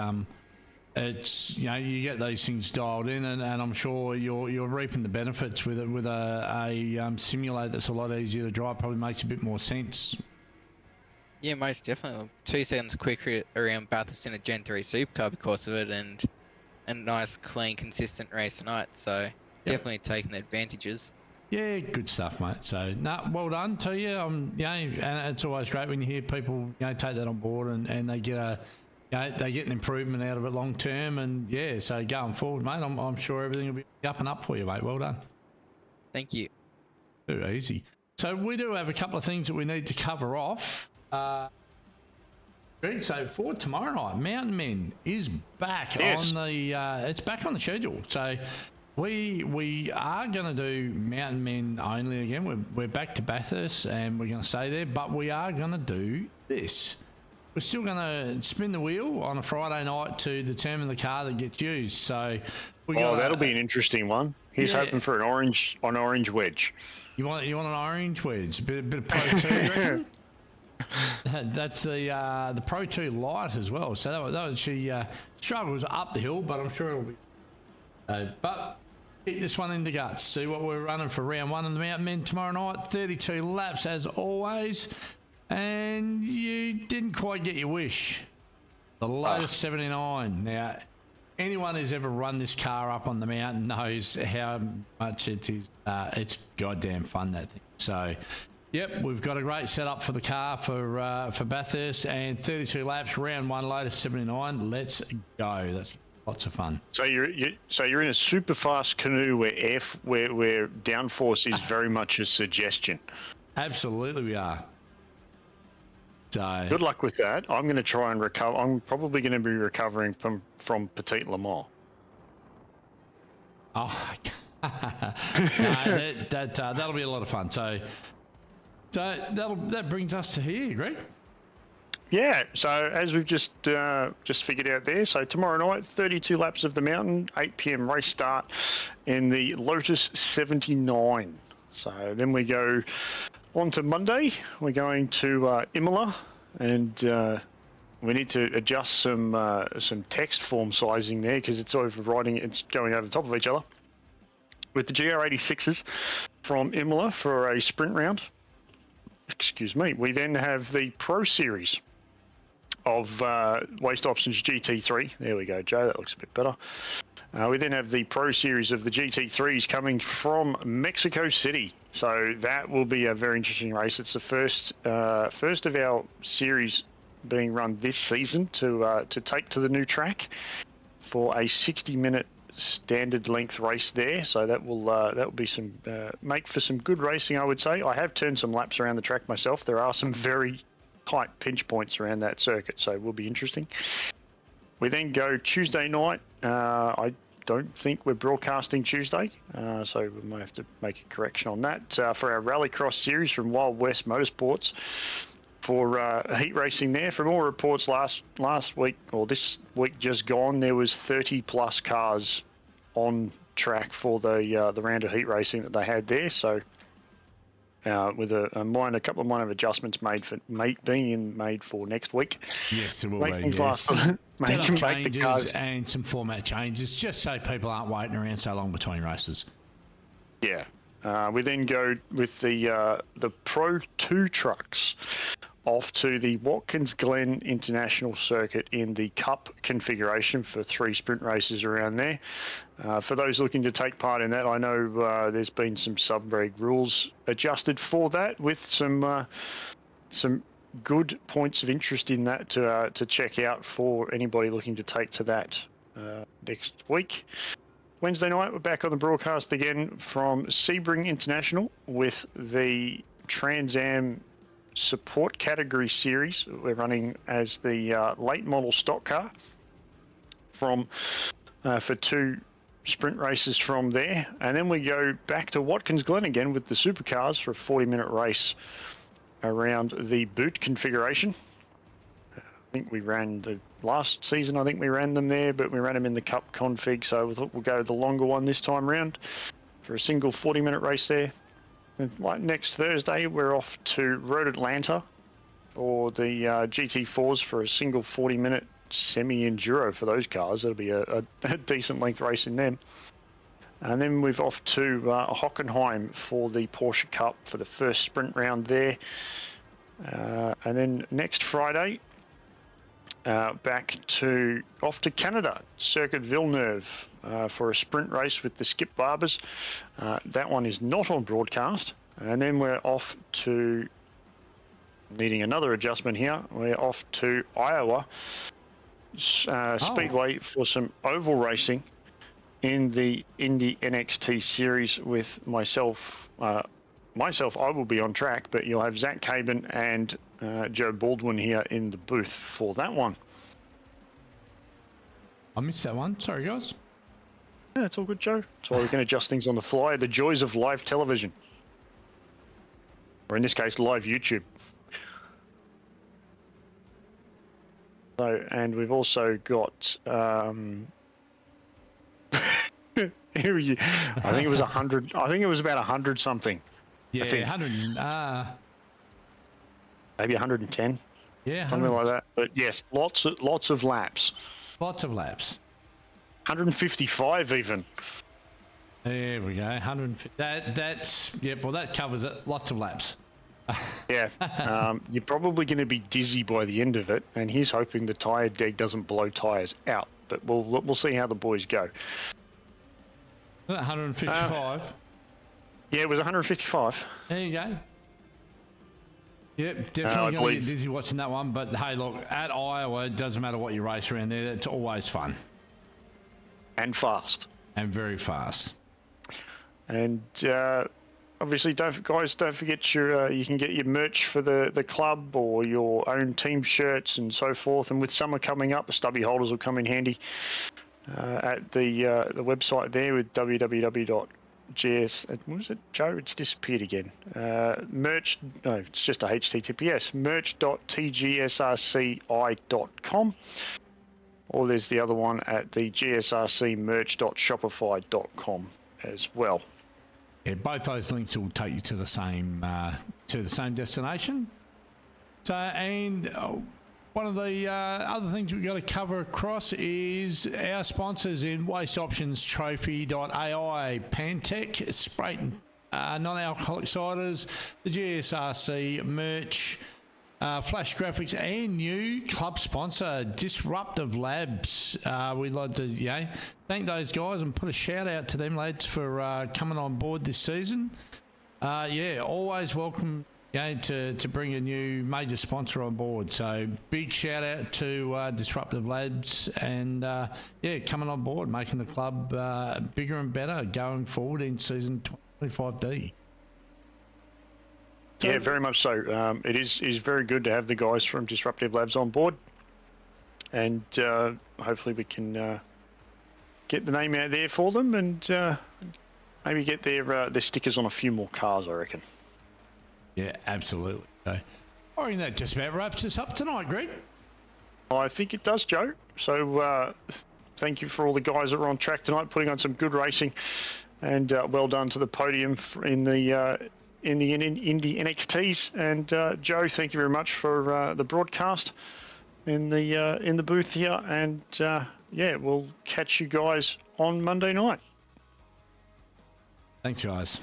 it's you get these things dialed in, and I'm sure you're reaping the benefits with it. With a simulator that's a lot easier to drive, probably makes a bit more sense. Yeah, most definitely. 2 seconds quicker around Bathurst in a Gen 3 supercar because of it, and a nice, clean, consistent race tonight. So definitely taking the advantages. Yeah, good stuff, mate. So, well done to you. And it's always great when you hear people, take that on board and they get they get an improvement out of it long term. And so going forward, mate, I'm sure everything will be up and up for you, mate. Well done. Thank you. Too easy. So we do have a couple of things that we need to cover off. Greg, so for tomorrow night, MtnMen is back on the. It's back on the schedule. So. We are going to do MtnMen only again. We're back to Bathurst and we're going to stay there, but we are going to do this. We're still going to spin the wheel on a Friday night to determine the car that gets used. So that'll be an interesting one. He's hoping for an orange wedge. You want an orange wedge? A bit of Pro 2, you reckon? That's the Pro 2 light as well. So that she struggles up the hill, but I'm sure it'll be. But kick this one into guts. See what we're running for round 1 in the MtnMen tomorrow night. 32 laps as always. And you didn't quite get your wish. The Lotus 79. Now, anyone who's ever run this car up on the mountain knows how much it is. It's goddamn fun, that thing. So, yep, we've got a great setup for the car for Bathurst. And 32 laps, round 1, Lotus 79. Let's go. That's lots of fun. So you're in a super fast canoe where downforce is very much a suggestion. Absolutely, we are. So good luck with that. I'm going to try and recover. I'm probably going to be recovering from Petit Le Mans. Oh, that'll be a lot of fun. So that brings us to here, Greg. Yeah, so as we've just figured out there, so tomorrow night, 32 laps of the mountain, 8 p.m. race start in the Lotus 79. So then we go on to Monday. We're going to Imola, and we need to adjust some text form sizing there because it's overriding. It's going over the top of each other. With the GR86s from Imola for a sprint round. Excuse me. We then have the Pro Series of Waste Options GT3. There we go, Joe. That looks a bit better. We then have the Pro Series of the GT3s coming from Mexico City. So that will be a very interesting race. It's the first of our series being run this season to take to the new track for a 60-minute standard length race there. So that will be some make for some good racing, I would say. I have turned some laps around the track myself. There are some very tight pinch points around that circuit, so it will be interesting. We then go Tuesday night. I don't think we're broadcasting Tuesday, so we might have to make a correction on that. For our Rallycross series from Wild West Motorsports for heat racing there. From all reports last week, or this week just gone, there was 30 plus cars on track for the round of heat racing that they had there. So with a couple of minor adjustments being made for next week. Yes, there will be. Yes. Changes and some format changes, just so people aren't waiting around so long between races. Yeah. We then go with the Pro 2 trucks off to the Watkins Glen International Circuit in the Cup configuration for 3 sprint races around there. For those looking to take part in that, I know there's been some sub-reg rules adjusted for that, with some good points of interest in that to check out for anybody looking to take to that next week. Wednesday night, we're back on the broadcast again from Sebring International with the Trans Am Support Category Series. We're running as the late model stock car for 2 sprint races from there. And then we go back to Watkins Glen again with the supercars for a 40-minute race around the boot configuration. I think we ran the last season, I think we ran them there, but we ran them in the Cup config, so we thought we'll go the longer one this time round for a single 40-minute race there. And like next Thursday, we're off to Road Atlanta for the GT4s for a single 40-minute semi-enduro for those cars. That'll be a decent length race in them. And then we're off to Hockenheim for the Porsche Cup for the first sprint round there. And then next Friday, off to Canada, Circuit Villeneuve, for a sprint race with the Skip Barbers. That one is not on broadcast. And then we're off to, needing another adjustment here, we're off to Iowa Speedway for some oval racing in the IndyNXT series with myself. I will be on track, but you'll have Zach Cabin and Joe Baldwin here in the booth for that one. I missed that one. Sorry, guys. Yeah, it's all good, Joe. That's why we can adjust things on the fly. The joys of live television. Or in this case, live YouTube. So, and we've also got... here we, I think it was 100. I think it was about 100 something. Yeah, 100. Maybe 110. Yeah, something like that. But yes, lots of laps. Lots of laps. 155 even. There we go. 150. That's yeah. Well, that covers it. Lots of laps. Yeah. You're probably going to be dizzy by the end of it, and he's hoping the tyre deg doesn't blow tyres out. But we'll see how the boys go. 155. Yeah, it was 155. There you go. Yep, definitely going to get dizzy watching that one. But hey, look, at Iowa, it doesn't matter what you race around there. It's always fun. And fast. And very fast. And obviously, don't forget you can get your merch for the club or your own team shirts and so forth. And with summer coming up, the stubby holders will come in handy at the website there with www.gs. What was it, Joe? It's disappeared again. Merch. No, it's just a HTTPS. merch.tgsrci.com. Or there's the other one at the gsrcmerch.shopify.com as well. Yeah, both those links will take you to the same destination. So, and one of the other things we've got to cover across is our sponsors in Waste Options Trophy.ai, Pantech, Spreyton, non-alcoholic ciders, the GSRC merch, Flash Graphics, and new club sponsor Disruptive Labs. We'd like to thank those guys and put a shout out to them lads for coming on board this season. Always welcome to bring a new major sponsor on board. So big shout out to Disruptive Labs and coming on board, making the club bigger and better going forward in season 25D. Yeah, very much so. It is very good to have the guys from Disruptive Labs on board, and hopefully we can get the name out there for them and maybe get their stickers on a few more cars, I reckon. Yeah, absolutely. So, I think that just about wraps us up tonight, Greg. I think it does, Joe. So thank you for all the guys that were on track tonight, putting on some good racing, and well done to the podium in the IndyNXTs. And Joe, thank you very much for the broadcast in the booth here. And we'll catch you guys on Monday night. Thanks, guys.